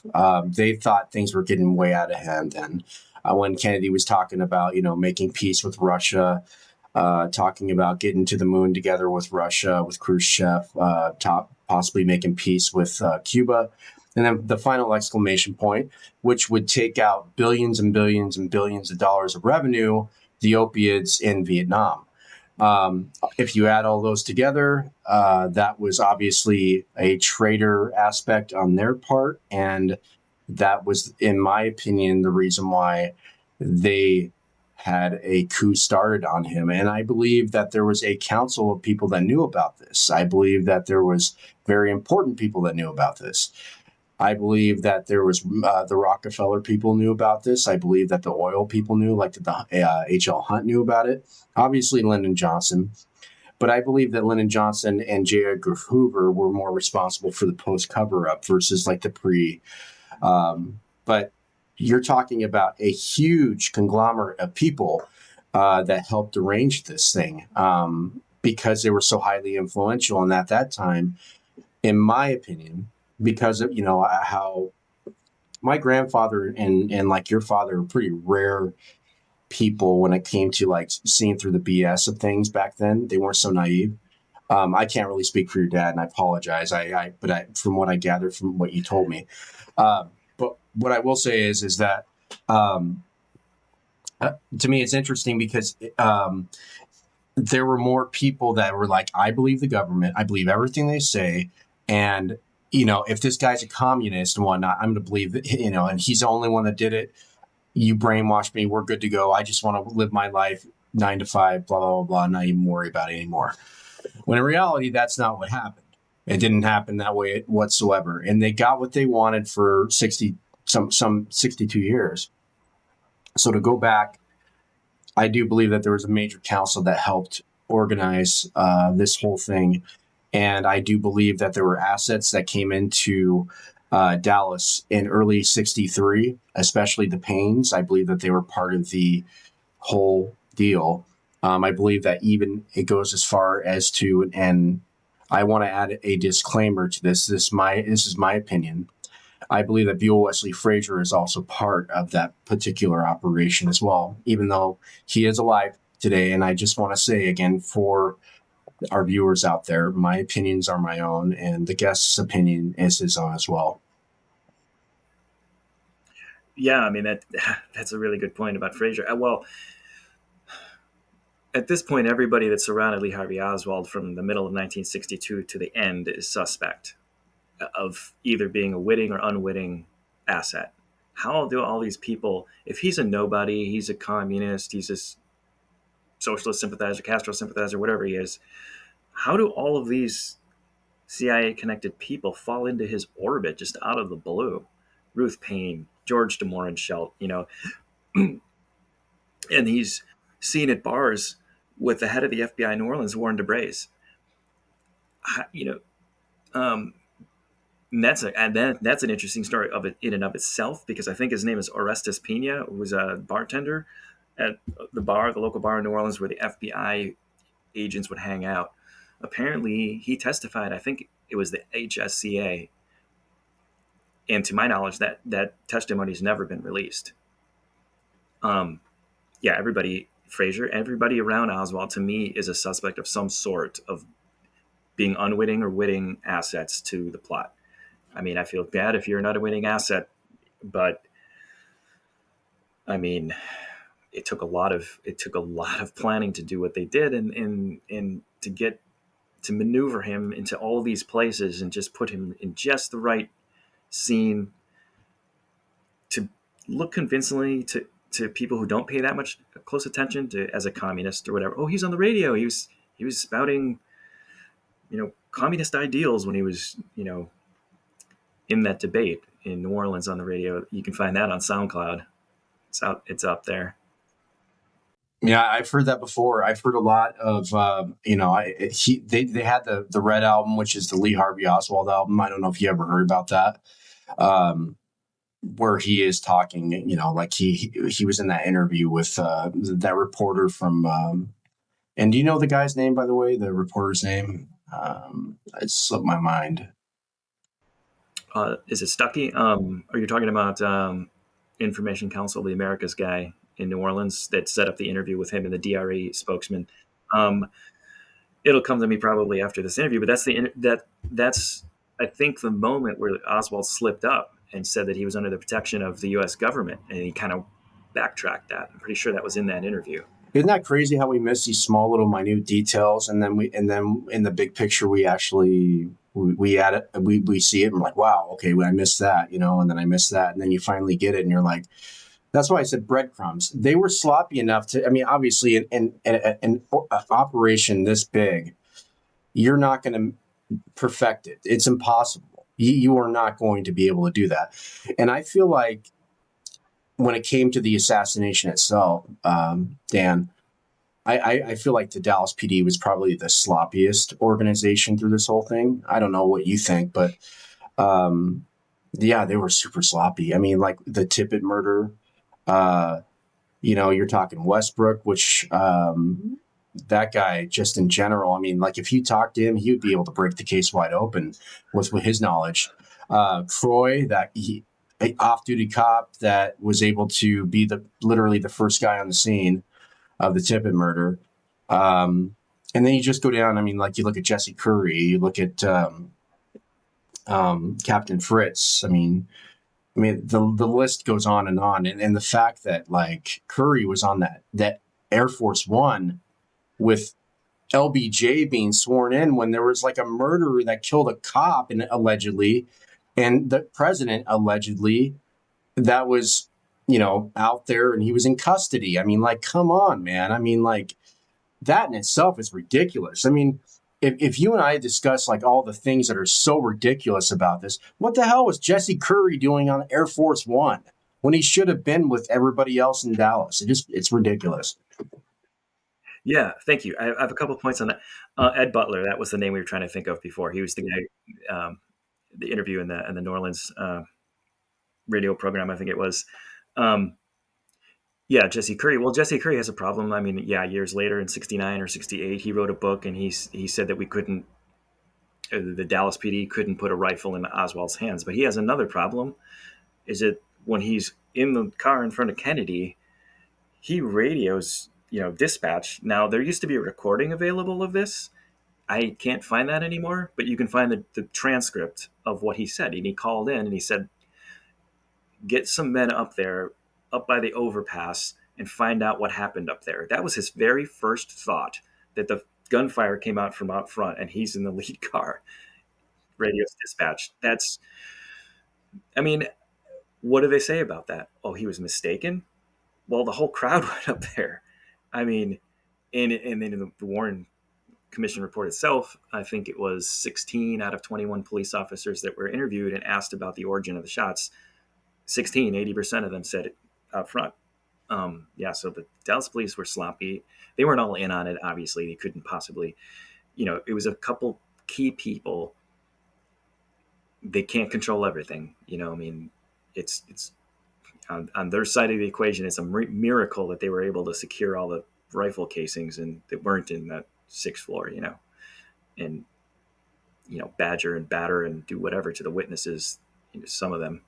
they thought things were getting way out of hand then. When Kennedy was talking about, making peace with Russia, talking about getting to the moon together with Russia, with Khrushchev, possibly making peace with Cuba. And then the final exclamation point, which would take out billions and billions and billions of dollars of revenue, the opiates in Vietnam. If you add all those together, that was obviously a traitor aspect on their part. And that was, in my opinion, the reason why they had a coup started on him. And I believe that there was a council of people that knew about this. I believe that there was very important people that knew about this. I believe that there was the Rockefeller people knew about this. I believe that the oil people knew, like the H.L. Hunt knew about it. Obviously, Lyndon Johnson. But I believe that Lyndon Johnson and J. Edgar Hoover were more responsible for the post cover-up versus like the pre. But you're talking about a huge conglomerate of people that helped arrange this thing because they were so highly influential. And at that time, in my opinion, because of, how my grandfather and like your father are pretty rare people when it came to like seeing through the BS of things back then. They weren't so naive. I can't really speak for your dad, and I apologize. But from what I gathered from what you told me, but what I will say is that to me it's interesting because there were more people that were like, I believe the government, I believe everything they say, and if this guy's a communist and whatnot, I'm going to believe that, and he's the only one that did it. You brainwashed me. We're good to go. I just want to live my life 9 to 5, blah, blah, blah, blah, not even worry about it anymore. When in reality, that's not what happened. It didn't happen that way whatsoever. And they got what they wanted for 62 years. So to go back, I do believe that there was a major council that helped organize this whole thing. And I do believe that there were assets that came into Dallas in early 63, especially the Paynes. I believe that they were part of the whole deal. I believe that even it goes as far as to, and I want to add a disclaimer to this. This is my opinion. I believe that Buell Wesley Frazier is also part of that particular operation as well, even though he is alive today. And I just want to say again, for our viewers out there, my opinions are my own, and the guest's opinion is his own as well. Yeah, I mean, that's a really good point about Frazier. Well, at this point, everybody that surrounded Lee Harvey Oswald from the middle of 1962 to the end is suspect of either being a witting or unwitting asset. How do all these people, if he's a nobody, he's a communist, he's a socialist sympathizer, Castro sympathizer, whatever he is, how do all of these CIA connected people fall into his orbit just out of the blue. Ruth Payne, George DeMoranshelt, and he's seen at bars with the head of the FBI in New Orleans, Warren DeBrace. You know, um, that's an interesting story of it in and of itself, because I think his name is Orestes Pena, who was a bartender at the local bar in New Orleans, where the FBI agents would hang out. Apparently, he testified. I think it was the HSCA, and to my knowledge, that testimony has never been released. Um, yeah, everybody around Oswald to me is a suspect of some sort of being unwitting or witting assets to the plot. I mean, I feel bad if you're an unwitting asset, but I mean, it took a lot of planning to do what they did, and to maneuver him into all these places and just put him in just the right scene to look convincingly to people who don't pay that much close attention to, as a communist or whatever. Oh, he's on the radio. He was spouting, communist ideals when he was, in that debate in New Orleans on the radio. You can find that on SoundCloud. It's up there. Yeah, I've heard that before. I've heard a lot of, they had the Red album, which is the Lee Harvey Oswald album. I don't know if you ever heard about that, where he is talking, like he was in that interview with that reporter from, and do you know the guy's name, by the way, the reporter's name? It slipped my mind. Is it Stuckey? Are you talking about Information Council of the Americas guy in New Orleans that set up the interview with him and the DRE spokesman? It'll come to me probably after this interview, but that's I think the moment where Oswald slipped up and said that he was under the protection of the U.S. government, and he kind of backtracked that. I'm pretty sure that was in that interview. Isn't that crazy how we miss these small little minute details, and then in the big picture we actually we add it, we see it and we're like, wow, okay, well, I missed that, and then I missed that, and then you finally get it and you're like, that's why I said breadcrumbs. They were sloppy enough to, I mean, obviously in an operation this big, you're not going to perfect it. It's impossible. You are not going to be able to do that. And I feel like when it came to the assassination itself, Dan, I feel like the Dallas PD was probably the sloppiest organization through this whole thing. I don't know what you think, but yeah, they were super sloppy. I mean, like the Tippit murder, you're talking Westbrook, which that guy just in general, I mean, like if you talk to him, he would be able to break the case wide open with his knowledge. Croy, an off-duty cop that was able to be literally the first guy on the scene of the Tippit murder. And then you just go down. I mean, like you look at Jesse Curry, you look at Captain Fritz. I mean, the list goes on, and the fact that like Curry was on that Air Force One with LBJ being sworn in when there was like a murderer that killed a cop and allegedly, and the president allegedly that was, out there and he was in custody. I mean, like, come on, man. I mean, like that in itself is ridiculous. I mean, if you and I discuss like all the things that are so ridiculous about this, what the hell was Jesse Curry doing on Air Force One when he should have been with everybody else in Dallas? It's ridiculous. Yeah, thank you. I have a couple of points on that. Ed Butler, that was the name we were trying to think of before. He was the guy, the interview in the New Orleans radio program, I think it was. Yeah, Jesse Curry. Well, Jesse Curry has a problem. I mean, yeah, years later in '69 or '68, he wrote a book and he said that the Dallas PD couldn't put a rifle in Oswald's hands. But he has another problem. Is that when he's in the car in front of Kennedy, he radios, dispatch. Now, there used to be a recording available of this. I can't find that anymore, but you can find the transcript of what he said. And he called in and he said, get some men up there, up by the overpass, and find out what happened up there. That was his very first thought, that the gunfire came out from out front and he's in the lead car. Radio's dispatch. I mean, what do they say about that? Oh, he was mistaken? Well, the whole crowd went up there. I mean, and then the Warren commission report itself, I think it was 16 out of 21 police officers that were interviewed and asked about the origin of the shots. 80% of them said it out front. So the Dallas police were sloppy. They weren't all in on it, obviously. They couldn't possibly, it was a couple key people. They can't control everything. It's on their side of the equation. It's a miracle that they were able to secure all the rifle casings and that weren't in that sixth floor, and, badger and batter and do whatever to the witnesses. Some of them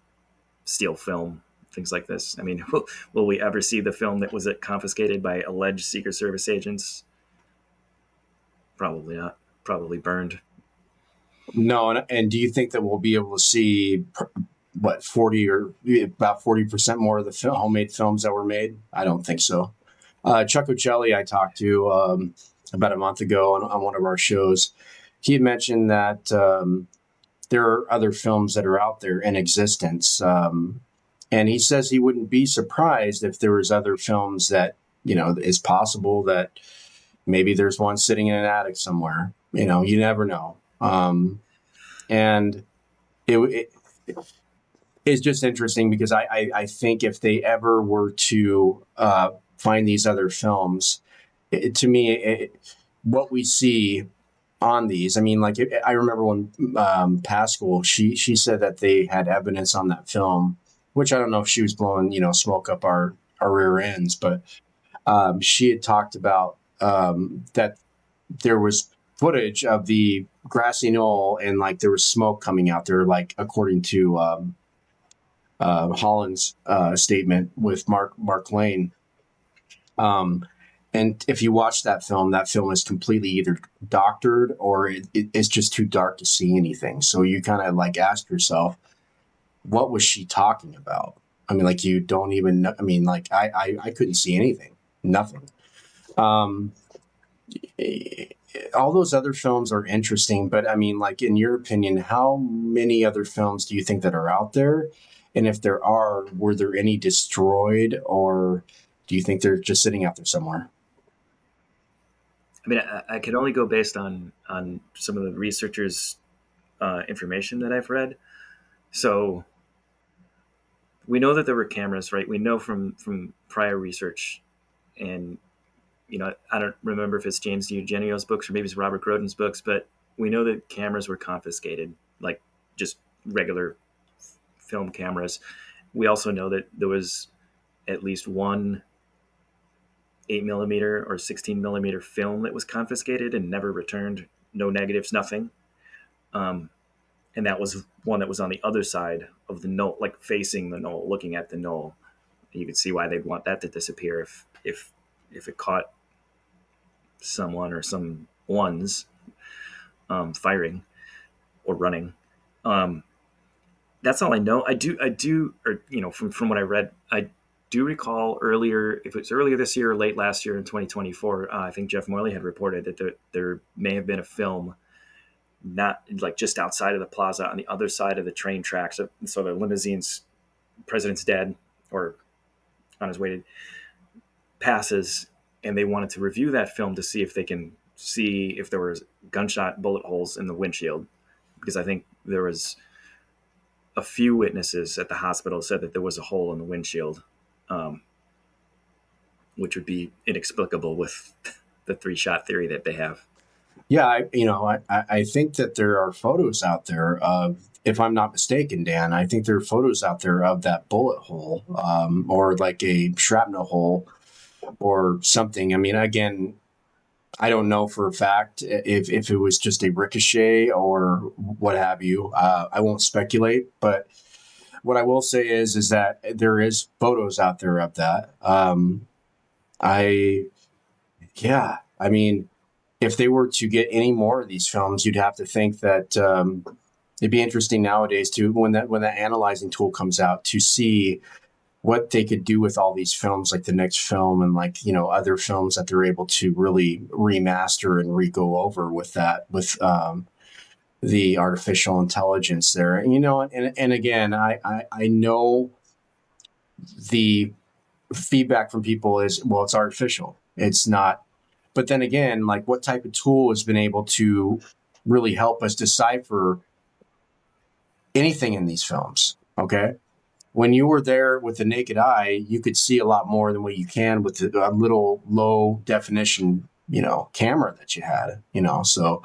steal film, things like this. I mean, will we ever see the film that was confiscated by alleged Secret Service agents? Probably not. Probably burned. No, and do you think that we'll be able to see about 40% more of the homemade films that were made? I don't think so. Chuck Ocelli, I talked to about a month ago on one of our shows. He had mentioned that there are other films that are out there in existence. And he says he wouldn't be surprised if there was other films that, it's possible that maybe there's one sitting in an attic somewhere. You never know. And it's just interesting because I think if they ever were to find these other films, to me, what we see on these, I mean, like I remember when Pascal, she said that they had evidence on that film, which I don't know if she was blowing, smoke up our rear ends, but she had talked about that there was footage of the grassy knoll and like there was smoke coming out there, like according to Holland's statement with Mark Lane. And if you watch that film is completely either doctored or it's just too dark to see anything. So you kind of like ask yourself, what was she talking about? I mean, like you don't even know. I mean, like I couldn't see anything, nothing. All those other films are interesting, but I mean, like in your opinion, how many other films do you think that are out there? And if there are, were there any destroyed, or do you think they're just sitting out there somewhere? I mean, I could only go based on some of the researchers' information that I've read. So we know that there were cameras, right? We know from prior research, and I don't remember if it's James Eugenio's books or maybe it's Robert Groden's books, but we know that cameras were confiscated, like just regular film cameras. We also know that there was at least one 8mm or 16mm film that was confiscated and never returned. No negatives, nothing. And that was one that was on the other side of the knoll, like facing the knoll, looking at the knoll. You could see why they'd want that to disappear if it caught someone or some ones firing or running. That's all I know. I do, or from what I read, I do recall earlier, if it was earlier this year or late last year in 2024, I think Jeff Morley had reported that there may have been a film not like just outside of the plaza on the other side of the train tracks. So the limousine's president's dead or on his way to passes, and they wanted to review that film to see if they can see if there was gunshot bullet holes in the windshield, because I think there was a few witnesses at the hospital said that there was a hole in the windshield, which would be inexplicable with the 3-shot theory that they have. Yeah, I think that there are photos out there of, if I'm not mistaken, Dan, I think there are photos out there of that bullet hole, or like a shrapnel hole or something. I mean, again, I don't know for a fact if it was just a ricochet or what have you. I won't speculate, but what I will say is that there is photos out there of that. I mean, if they were to get any more of these films, you'd have to think that it'd be interesting nowadays too, when that analyzing tool comes out, to see what they could do with all these films, like the next film and like, other films that they're able to really remaster and re-go over with the artificial intelligence there. And again, I know the feedback from people is, well, it's artificial. It's not But then again, like what type of tool has been able to really help us decipher anything in these films? Okay. When you were there with the naked eye, you could see a lot more than what you can with a little low definition, camera that you had, so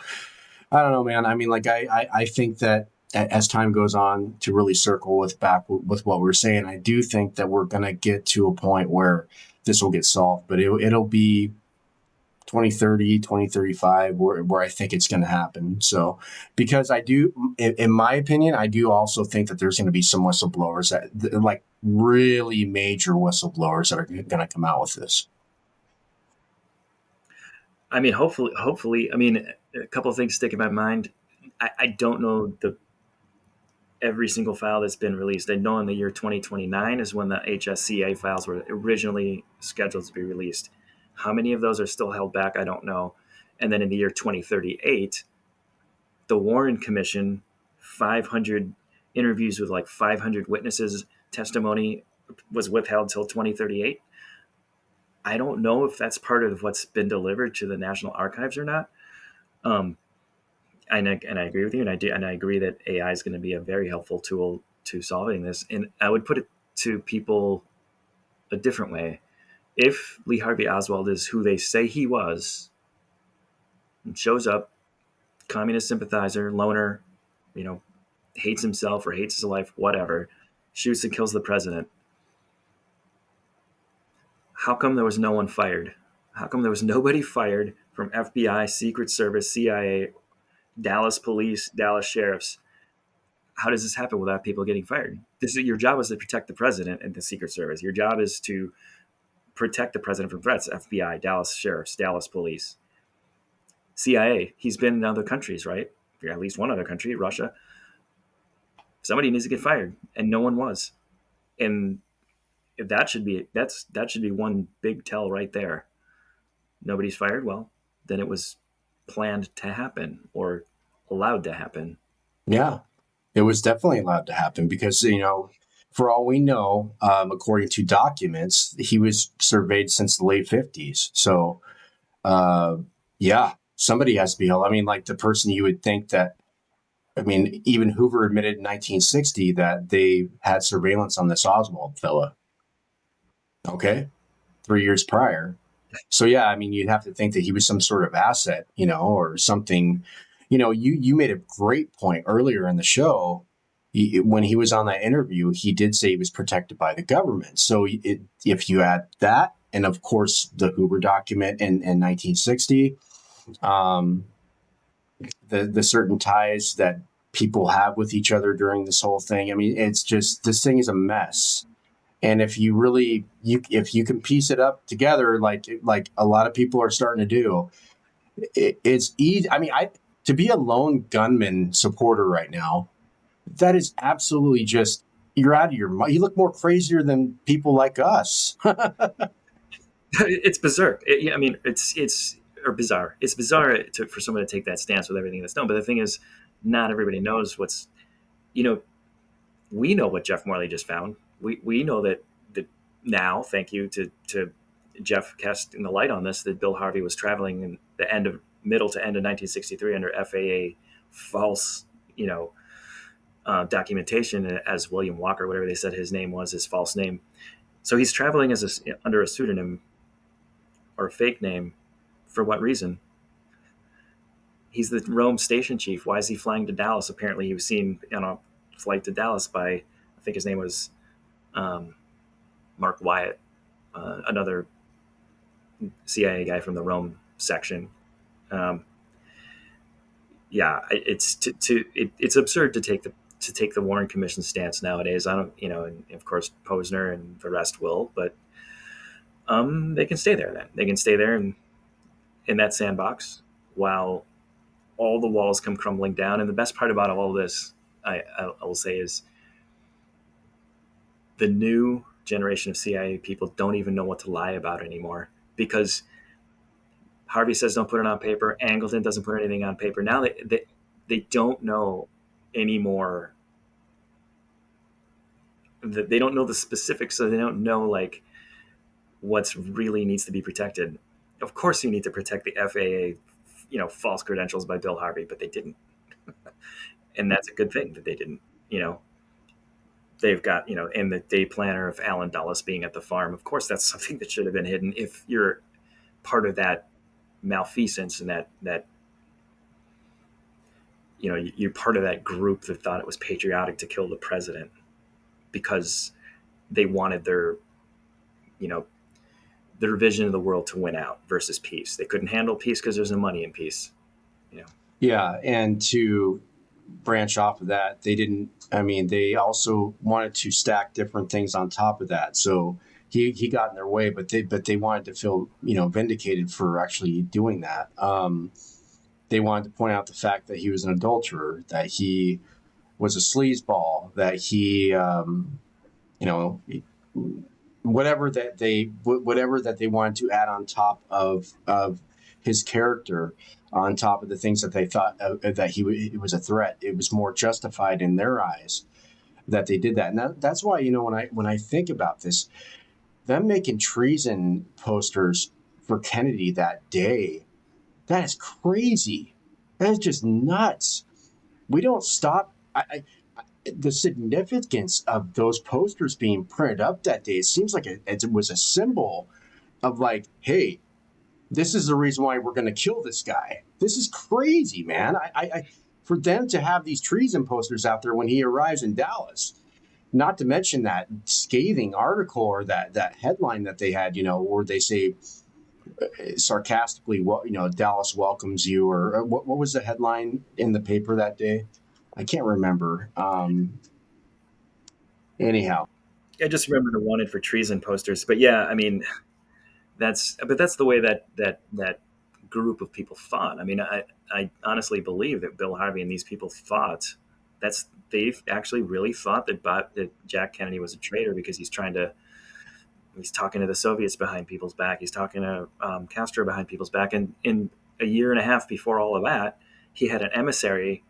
I don't know, man. I mean, like I think that as time goes on to really circle with what we're saying, I do think that we're going to get to a point where this will get solved, but it'll be 2030, 2035, where I think it's going to happen. So, because I do, in my opinion, I do also think that there's going to be some whistleblowers like really major whistleblowers that are going to come out with this. I mean, hopefully, I mean, a couple of things stick in my mind. I don't know every single file that's been released. I know in the year 2029 is when the HSCA files were originally scheduled to be released. How many of those are still held back? I don't know. And then in the year 2038, the Warren Commission, 500 interviews with like 500 witnesses, testimony was withheld till 2038. I don't know if that's part of what's been delivered to the National Archives or not. Um, and I agree with you, and I agree that AI is going to be a very helpful tool to solving this. And I would put it to people a different way. If Lee Harvey Oswald is who they say he was, and shows up, communist sympathizer, loner, you know, hates himself or hates his life, whatever, shoots and kills the president, how come there was no one fired? How come there was nobody fired from FBI, Secret Service, CIA, Dallas police, Dallas sheriffs? How does this happen without people getting fired? Your job is to protect the president and the Secret Service. Your job is to protect the president from threats. FBI, Dallas sheriffs, Dallas police, CIA. He's been in other countries, right? At least one other country, Russia. Somebody needs to get fired, and no one was. And that should be one big tell right there. Nobody's fired. Well, then it was planned to happen or allowed to happen. Yeah, it was definitely allowed to happen because, for all we know, according to documents, he was surveyed since the late 50s. So, yeah, somebody has to be held. I mean, like the person you would think that, I mean, even Hoover admitted in 1960 that they had surveillance on this Oswald fella. Okay. 3 years prior. So, yeah, I mean, you'd have to think that he was some sort of asset, or something. You made a great point earlier in the show. When he was on that interview, he did say he was protected by the government. So if you add that, and of course, the Hoover document in 1960, the certain ties that people have with each other during this whole thing. I mean, it's just, this thing is a mess. And if you really, if you can piece it up together, like a lot of people are starting to do, it's easy. I mean, to be a lone gunman supporter right now, that is absolutely just, you're out of your mind. You look more crazier than people like us. It's bizarre. I mean, it's bizarre. It's bizarre for someone to take that stance with everything that's known. But the thing is, not everybody knows what's, we know what Jeff Morley just found. We know that now, thank you to Jeff casting the light on this, that Bill Harvey was traveling in the middle to end of 1963 under FAA false, documentation as William Walker, whatever they said his name was, his false name. So he's traveling under a pseudonym or a fake name. For what reason? He's the Rome station chief. Why is he flying to Dallas? Apparently he was seen on a flight to Dallas by, I think his name was Mark Wyatt, another CIA guy from the Rome section. It's absurd to take the Warren Commission stance nowadays. I don't, and of course Posner and the rest will, but they can stay there. Then they can stay there in that sandbox while all the walls come crumbling down. And the best part about all this, I will say, is the new generation of CIA people don't even know what to lie about anymore, because Harvey says don't put it on paper. Angleton doesn't put anything on paper. Now they don't know anymore. They don't know the specifics, so they don't know like what's really needs to be protected. of course you need to protect the FAA, false credentials by Bill Harvey, but they didn't. And that's a good thing that they didn't. They've got, in the day planner of Alan Dulles being at the farm. Of course, that's something that should have been hidden if you're part of that malfeasance and that you're part of that group that thought it was patriotic to kill the president because they wanted their vision of the world to win out versus peace. They couldn't handle peace because there's no money in peace. Yeah, and to branch off of that, they also wanted to stack different things on top of that. So he got in their way, but they wanted to feel vindicated for actually doing that. They wanted to point out the fact that he was an adulterer, that he was a sleazeball, that he whatever that they wanted to add on top of his character, on top of the things that they thought that it was a threat. It was more justified in their eyes that they did that. And that's why, when I think about this, them making treason posters for Kennedy that day, that is crazy. That is just nuts. We don't stop. The significance of those posters being printed up that day, it seems like it was a symbol of like, hey, this is the reason why we're going to kill this guy. This is crazy, man. I for them to have these treason posters out there when he arrives in Dallas, not to mention that scathing article or that headline that they had, where they say sarcastically, Dallas welcomes you, or what was the headline in the paper that day? I can't remember. Anyhow. I just remember the wanted for treason posters. But yeah, I mean, that's the way that group of people thought. I mean, I honestly believe that Bill Harvey and these people thought they actually really thought that Jack Kennedy was a traitor because he's talking to the Soviets behind people's back. He's talking to Castro behind people's back. And in a year and a half before all of that, he had an emissary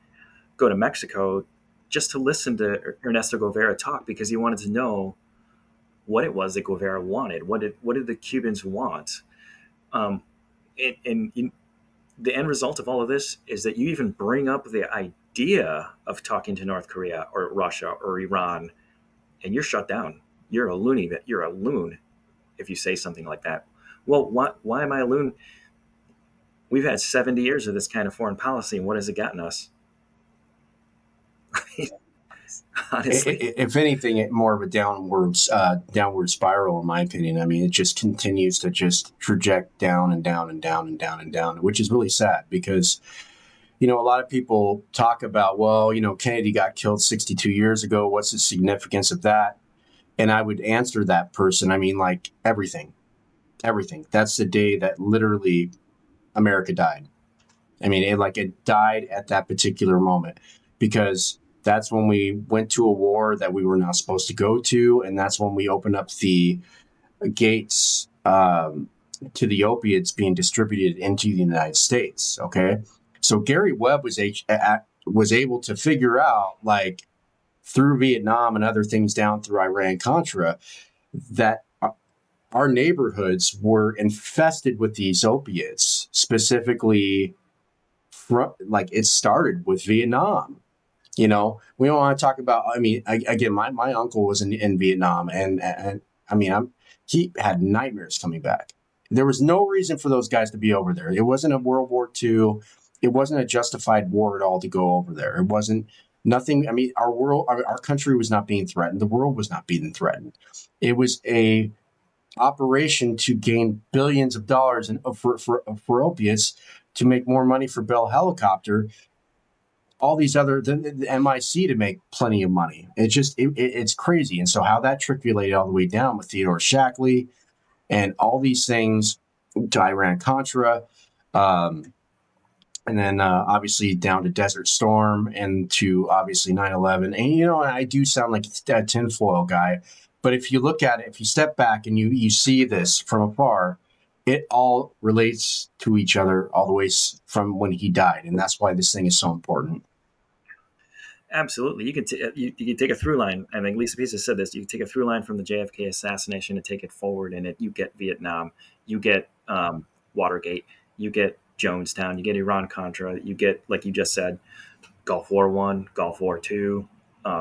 go to Mexico just to listen to Ernesto Guevara talk because he wanted to know what it was that Guevara wanted. What did the Cubans want? And the end result of all of this is that you even bring up the idea of talking to North Korea or Russia or Iran, and you're shut down. You're a loony. You're a loon if you say something like that. Well, why am I a loon? We've had 70 years of this kind of foreign policy, and what has it gotten us? Honestly, if anything, more of a downward spiral, in my opinion. I mean, it just continues to just traject down and down and down and down and down, which is really sad because, a lot of people talk about, well, Kennedy got killed 62 years ago. What's the significance of that? And I would answer that person. I mean, like everything. That's the day that literally America died. I mean, it died at that particular moment because that's when we went to a war that we were not supposed to go to. And that's when we opened up the gates to the opiates being distributed into the United States. Okay. So Gary Webb was able to figure out, like, through Vietnam and other things down through Iran-Contra, that our neighborhoods were infested with these opiates, specifically it started with Vietnam. We don't want to talk about, I mean, again, my uncle was in Vietnam and I mean, he had nightmares coming back. There was no reason for those guys to be over there. It wasn't a World War II. It wasn't a justified war at all to go over there. It wasn't nothing. I mean, our country was not being threatened. The world was not being threatened. It was a operation to gain billions of dollars for opiates to make more money for Bell Helicopter. All these the MIC to make plenty of money. It's crazy. And so how that trickulated all the way down with Theodore Shackley and all these things to Iran-Contra, and then obviously down to Desert Storm and to obviously 9/11. And, I do sound like a tinfoil guy, but if you look at it, if you step back and you see this from afar, it all relates to each other all the way from when he died. And that's why this thing is so important. Absolutely. You can take a through line. I think Lisa Pisa said this. You can take a through line from the JFK assassination and take it forward in it. You get Vietnam. You get Watergate, you get Jonestown, you get Iran-Contra, you get, like you just said, Gulf War One, Gulf War Two,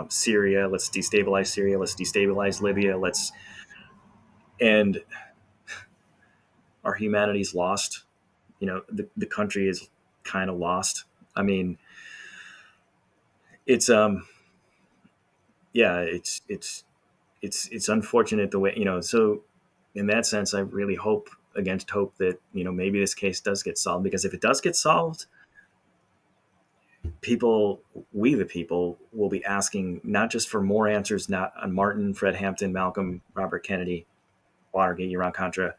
Syria. Let's destabilize Syria. Let's destabilize Libya. And our humanity's lost. The country is kind of lost. I mean, it's yeah, it's unfortunate the way, so in that sense, I really hope against hope that, maybe this case does get solved, because if it does get solved, we the people will be asking not just for more answers, not on Martin, Fred Hampton, Malcolm, Robert Kennedy, Watergate, Iran Contra.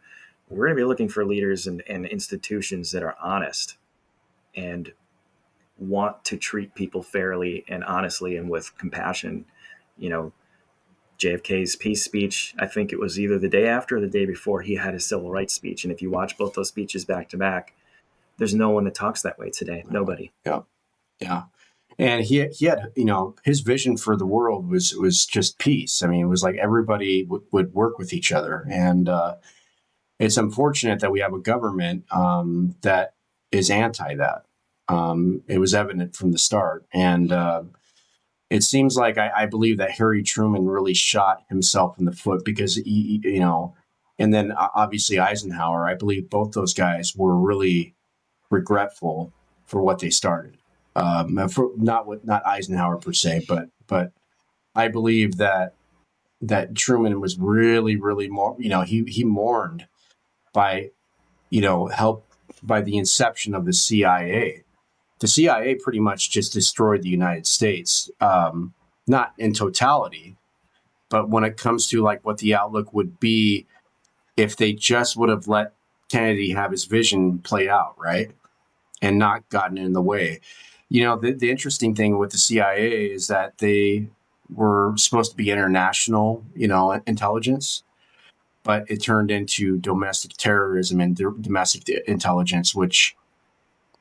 We're going to be looking for leaders and institutions that are honest and want to treat people fairly and honestly and with compassion. You know, JFK's peace speech, I think it was either the day after or the day before he had his civil rights speech. And if you watch both those speeches back to back, there's no one that talks that way today. Nobody. Yeah. Yeah. And he had, his vision for the world was just peace. I mean, it was like everybody would work with each other. And it's unfortunate that we have a government that is anti that. It was evident from the start. And it seems like I believe that Harry Truman really shot himself in the foot because, and then obviously Eisenhower, I believe both those guys were really regretful for what they started. Not Eisenhower per se, but I believe that Truman was really, really more, he mourned by, help by the inception of the CIA. The CIA pretty much just destroyed the United States, not in totality, but when it comes to like what the outlook would be if they just would have let Kennedy have his vision play out, right? And not gotten in the way. The interesting thing with the CIA is that they were supposed to be international, intelligence, but it turned into domestic terrorism and domestic intelligence, which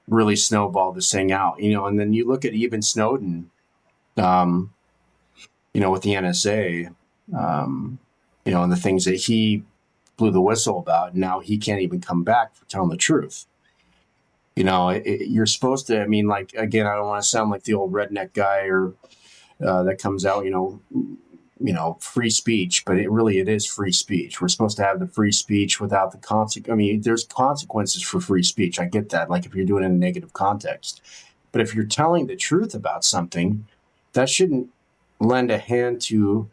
really snowballed this thing out, and then you look at even Snowden, with the NSA, and the things that he blew the whistle about. Now he can't even come back for telling the truth. You're supposed to, again, I don't want to sound like the old redneck guy or that comes out, free speech, but it is free speech. We're supposed to have the free speech without the consequence. There's consequences for free speech. I get that. Like if you're doing it in a negative context, but if you're telling the truth about something, that shouldn't lend a hand to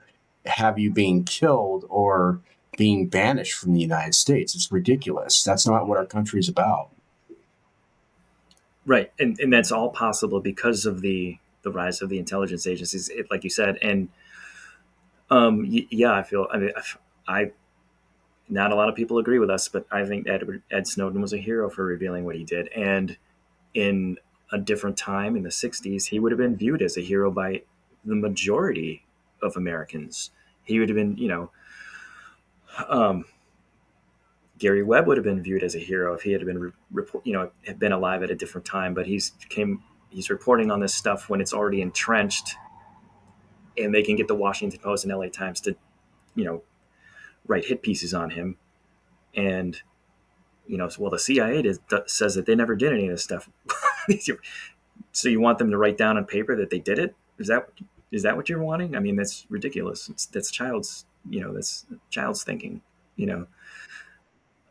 have you being killed or being banished from the United States. It's ridiculous. That's not what our country is about. Right. And that's all possible because of the rise of the intelligence agencies, like you said. And I feel, I not a lot of people agree with us, but I think Ed Snowden was a hero for revealing what he did. And in a different time, in the 60s, he would have been viewed as a hero by the majority of Americans. He would have been, Gary Webb would have been viewed as a hero if he had been, had been alive at a different time. But he's reporting on this stuff when it's already entrenched, and they can get the Washington Post and LA Times to, write hit pieces on him. And, the CIA says that they never did any of this stuff. So you want them to write down on paper that they did it? Is that what you're wanting? I mean, that's ridiculous. That's child's thinking,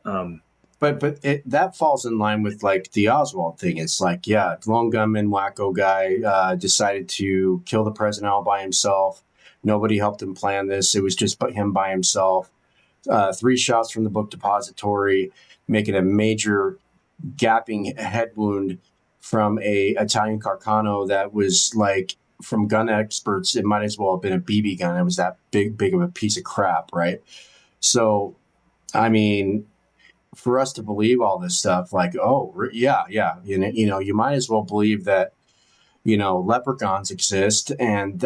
But that falls in line with like the Oswald thing. It's like, yeah, lone gunman, wacko guy decided to kill the president all by himself. Nobody helped him plan this. It was just him by himself. 3 shots from the book depository, making a major gapping head wound from a Italian Carcano that was like, from gun experts, it might as well have been a BB gun. It was that big of a piece of crap, right? So, for us to believe all this stuff, like, oh, yeah, you might as well believe that, leprechauns exist. And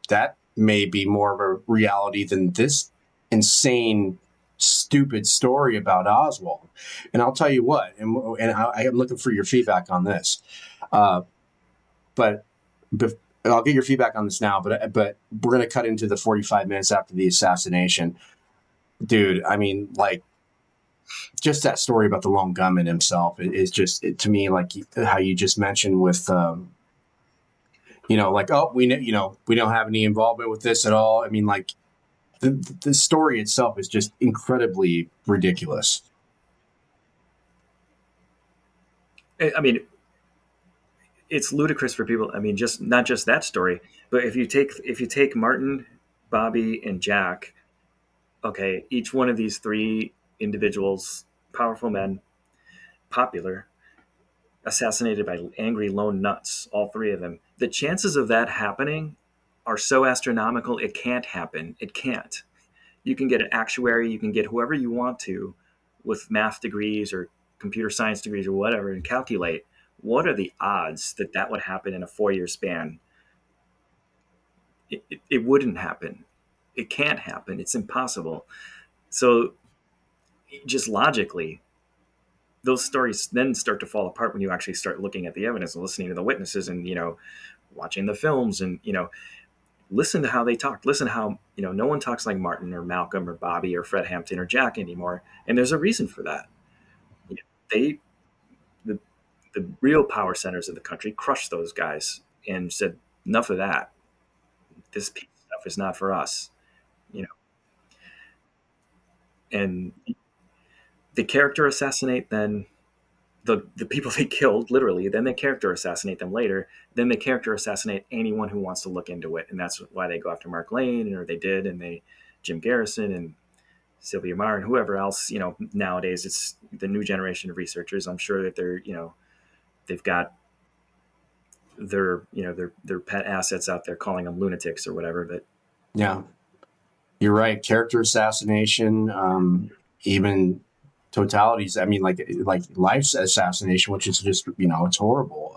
that may be more of a reality than this insane, stupid story about Oswald. And I'll tell you what, and I am looking for your feedback on this. But I'll get your feedback on this now, but we're going to cut into the 45 minutes after the assassination. Dude, just that story about the lone gunman himself is just to me, like how you just mentioned with, like, oh, we don't have any involvement with this at all. I mean, like the story itself is just incredibly ridiculous. I mean, it's ludicrous for people. I mean, just not just that story, but if you take Martin, Bobby, and Jack, okay, each one of these three individuals, powerful men, popular, assassinated by angry lone nuts, all three of them. The chances of that happening are so astronomical. It can't happen. It can't. You can get an actuary, you can get whoever you want to with math degrees or computer science degrees or whatever and calculate what are the odds that that would happen in a 4 year span. It wouldn't happen. It can't happen. It's impossible. So just logically, those stories then start to fall apart when you actually start looking at the evidence and listening to the witnesses and watching the films and listen to how they talk. Listen to how no one talks like Martin or Malcolm or Bobby or Fred Hampton or Jack anymore, and there's a reason for that. They the the real power centers of the country crushed those guys and said enough of that. This piece of stuff is not for us, you know. And they character assassinate then the people they killed literally, then they character assassinate them later, then they character assassinate anyone who wants to look into it, and that's why they go after Mark Lane, or they did, and they Jim Garrison and Sylvia Meyer and whoever else. Nowadays it's the new generation of researchers. I'm sure that they've got their pet assets out there calling them lunatics or whatever. But Yeah, you're right. Character assassination, even totalities. I mean, like life's assassination, which is just it's horrible.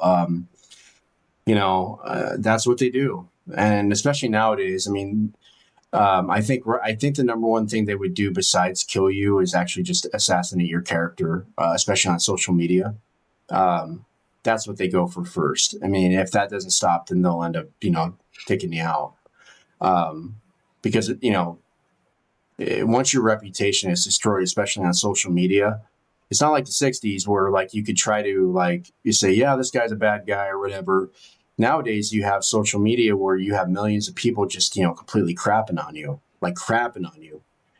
That's what they do, and especially nowadays. I mean, I think the number one thing they would do besides kill you is actually just assassinate your character, especially on social media. Um, that's what they go for first. I mean, if that doesn't stop, then they'll end up taking you out. Um, because once your reputation is destroyed, especially on social media, it's not like the 60s where like you could try to like you say, yeah, this guy's a bad guy or whatever. Nowadays you have social media where you have millions of people just completely crapping on you,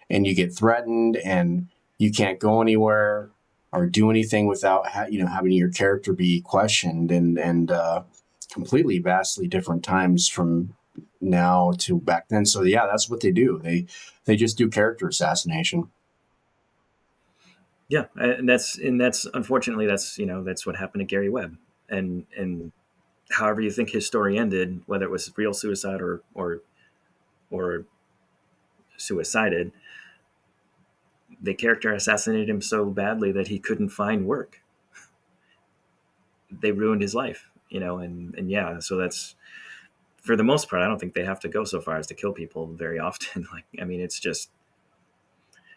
and you get threatened and you can't go anywhere or do anything without having your character be questioned, and completely vastly different times from now to back then. So yeah, that's what they do. They just do character assassination. yeah, and that's unfortunately that's what happened to Gary Webb, and however you think his story ended, whether it was real suicide or suicided, they character assassinated him so badly that he couldn't find work. They ruined his life, and yeah, so that's for the most part. I don't think they have to go so far as to kill people very often. Like, I mean, it's just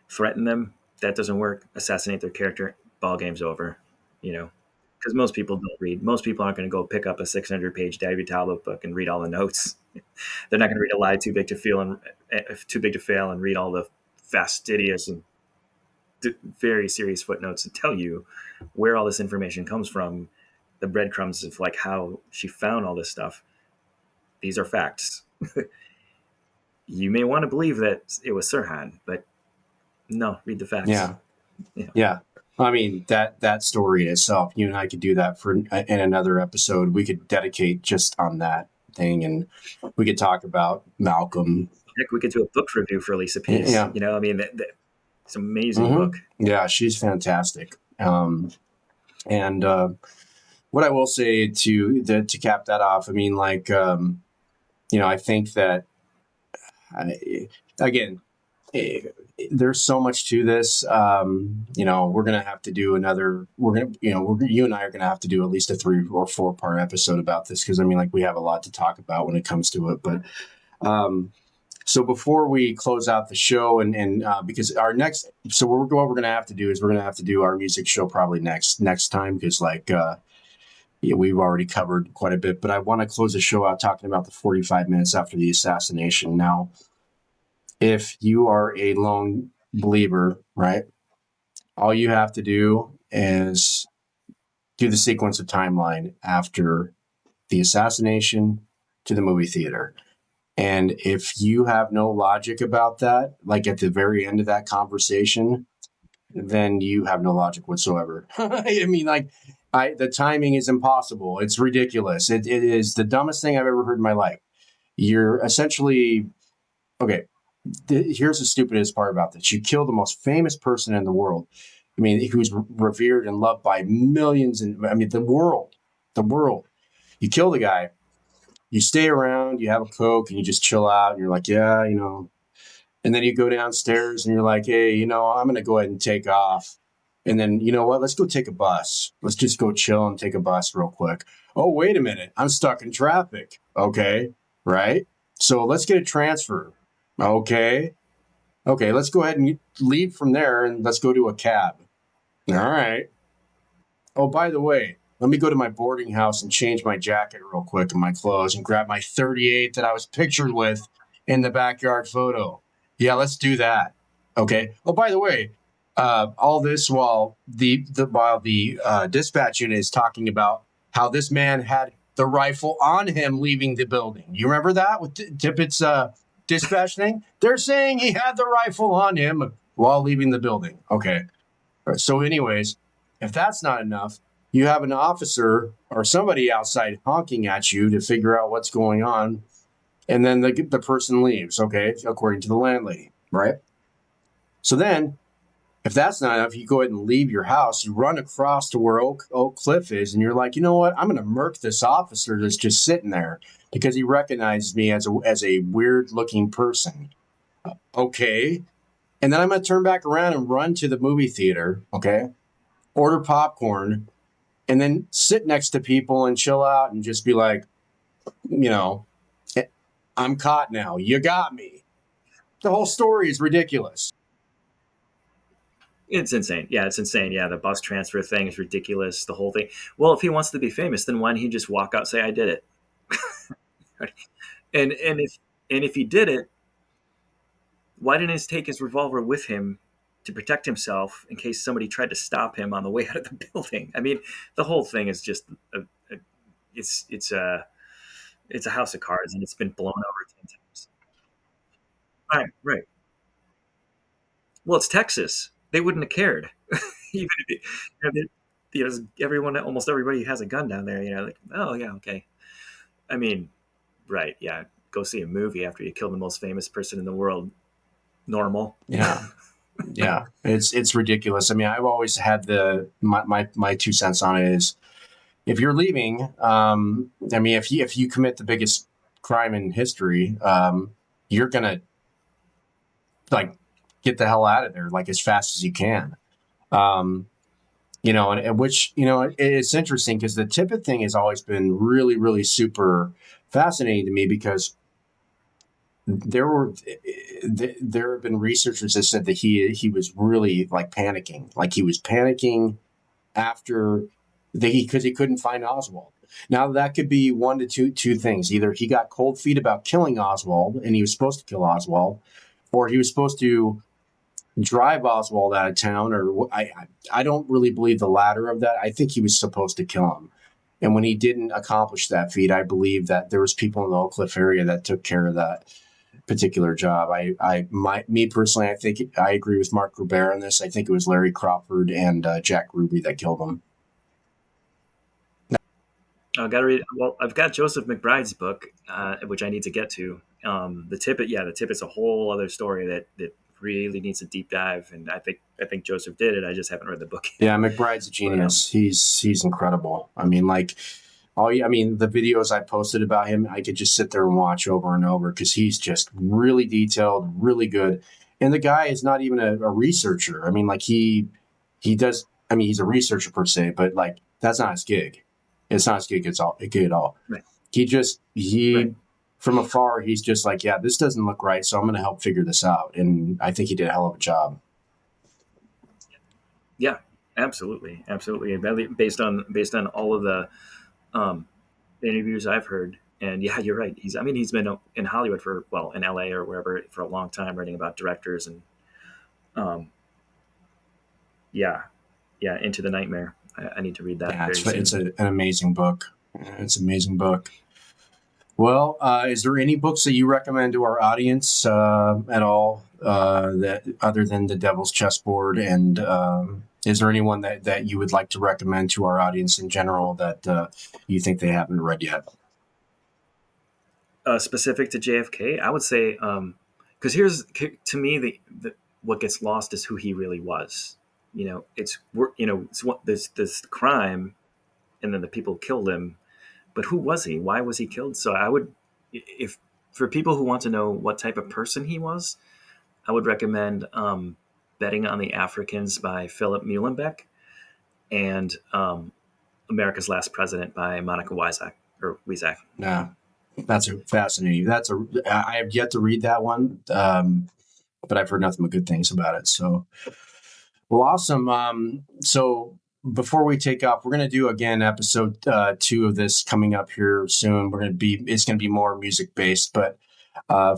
threaten them. That doesn't work. Assassinate their character. Ball game's over. Because most people don't read. Most people aren't going to go pick up a 600-page David Talbot book and read all the notes. They're not going to read a lie too big to fail and read all the fastidious and very serious footnotes and tell you where all this information comes from, the breadcrumbs of like how she found all this stuff. These are facts. You may want to believe that it was Sirhan, but no, read the facts. Yeah. I mean, that story in itself, you and I could do that in another episode. We could dedicate just on that thing, and we could talk about Malcolm. Heck, we could do a book review for Lisa Pease. Yeah. I mean, it's an amazing book. Yeah, she's fantastic. And what I will say to cap that off, I mean, like, I think that, again, there's so much to this. We're gonna have to do another. You and I are gonna have to do at least a 3 or 4 part episode about this, because I mean, like, we have a lot to talk about when it comes to it. But so before we close out the show, and because our next, so what we're gonna have to do is we're gonna have to do our music show probably next time, because we've already covered quite a bit. But I want to close the show out talking about the 45 minutes after the assassination. Now, if you are a lone believer, right, All you have to do is do the sequence of timeline after the assassination to the movie theater. And if you have no logic about that, like at the very end of that conversation, then you have no logic whatsoever. I mean, like, the timing is impossible. It's ridiculous. It is the dumbest thing I've ever heard in my life. You're essentially, okay, here's the stupidest part about this. You kill the most famous person in the world. I mean, who's revered and loved by millions, and I mean, the world. You kill the guy, you stay around, you have a Coke, and you just chill out, and you're like, yeah, and then you go downstairs and you're like, hey, I'm going to go ahead and take off. And then, you know what? Let's go take a bus. Let's just go chill and take a bus real quick. Oh, wait a minute. I'm stuck in traffic. Okay. Right. So let's get a transfer. Okay. Okay. Let's go ahead and leave from there and let's go to a cab. All right. Oh, by the way, let me go to my boarding house and change my jacket real quick and my clothes and grab my 38 that I was pictured with in the backyard photo. Yeah, let's do that. Okay. Oh, by the way, all this while the dispatch unit is talking about how this man had the rifle on him leaving the building. You remember that with Tippett's dispatch thing? They're saying he had the rifle on him while leaving the building. Okay. So, anyways, if that's not enough, you have an officer or somebody outside honking at you to figure out what's going on. And then the person leaves, okay, according to the landlady, right? So then, if that's not enough, you go ahead and leave your house. You run across to where Oak Cliff is, and you're like, you know what? I'm going to murk this officer that's just sitting there because he recognizes me as a weird-looking person. Okay. And then I'm going to turn back around and run to the movie theater, okay, order popcorn, and then sit next to people and chill out and just be like, I'm caught now. You got me. The whole story is ridiculous. It's insane. Yeah, it's insane. Yeah, the bus transfer thing is ridiculous. The whole thing. Well, if he wants to be famous, then why didn't he just walk out, say, "I did it"? And if he did it, why didn't he take his revolver with him to protect himself in case somebody tried to stop him on the way out of the building? I mean, the whole thing is just it's a house of cards, and it's been blown over 10 times. Right, right. Well, it's Texas. They wouldn't have cared, even if everyone, almost everybody has a gun down there. Like, oh yeah, okay. I mean, right, yeah. Go see a movie after you kill the most famous person in the world. Normal. Yeah. Yeah. It's ridiculous. I mean, I've always had my 2 cents on it is if you're leaving, I mean, if you commit the biggest crime in history, you're gonna like get the hell out of there like as fast as you can. And which, it's interesting because the Tippett thing has always been really, really super fascinating to me because there have been researchers that said that he was really like panicking, like he was panicking after because he couldn't find Oswald. Now that could be one to two things. Either he got cold feet about killing Oswald and he was supposed to kill Oswald, or he was supposed to drive Oswald out of town, or I don't really believe the latter of that. I think he was supposed to kill him. And when he didn't accomplish that feat, I believe that there was people in the Oak Cliff area that took care of that particular job. Me personally, I think I agree with Mark Rubert on this. I think it was Larry Crawford and Jack Ruby that killed him. I got to read. Well, I've got Joseph McBride's book, which I need to get to. The Tippett's a whole other story that really needs a deep dive, and I think Joseph did it. I just haven't read the book yet. Yeah, McBride's a genius. But, he's incredible. I mean, like the videos I posted about him, I could just sit there and watch over and over because he's just really detailed, really good. And the guy is not even a researcher. I mean, like he does. I mean, he's a researcher per se, but like that's not his gig. It's not his gig. It's all gig at all. Right. Right. From afar, he's just like, yeah, this doesn't look right, so I'm going to help figure this out. And I think he did a hell of a job. Yeah, absolutely. Based on all of the interviews I've heard, and yeah, you're right. He's been in Hollywood in LA or wherever for a long time, writing about directors and yeah, Into the Nightmare. I need to read that Yeah, very soon. it's an amazing book. It's an amazing book. Well, is there any books that you recommend to our audience at all that other than The Devil's Chessboard? And is there anyone that you would like to recommend to our audience in general that you think they haven't read yet? Specific to JFK, I would say, because here's to me the what gets lost is who he really was. It's what this crime, and then the people killed him. But who was he? Why was he killed? So I would, if for people who want to know what type of person he was, I would recommend Betting on the Africans by Philip Muhlenbeck, and America's Last President by Monica Wiesack or Wiesack. No, that's a fascinating. I have yet to read that one, but I've heard nothing but good things about it. So, well, awesome. So before we take off, we're going to do again episode 2 of this coming up here soon. It's going to be more music based, but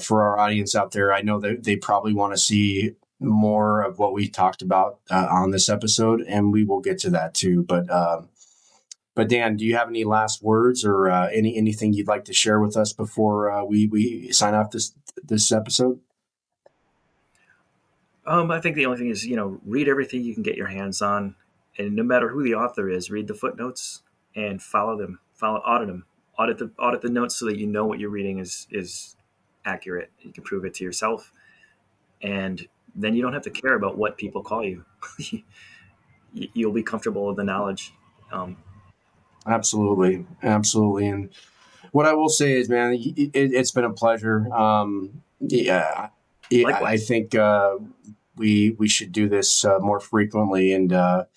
for our audience out there, I know that they probably want to see more of what we talked about on this episode, and we will get to that too. But Dan, do you have any last words or anything you'd like to share with us before we sign off this episode? I think the only thing is, read everything you can get your hands on, and no matter who the author is, read the footnotes and follow them. Audit them. Audit the notes so that you know what you're reading is accurate. You can prove it to yourself, and then you don't have to care about what people call you. You'll be comfortable with the knowledge. Absolutely, absolutely. And what I will say is, man, it's been a pleasure. Yeah, I Likewise. think we should do this more frequently, and I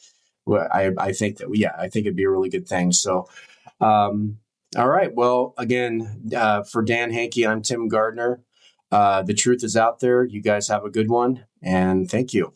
think that I think it'd be a really good thing. So, all right. Well, again, for Dan Hanke, I'm Tim Gardner. The truth is out there. You guys have a good one, and thank you.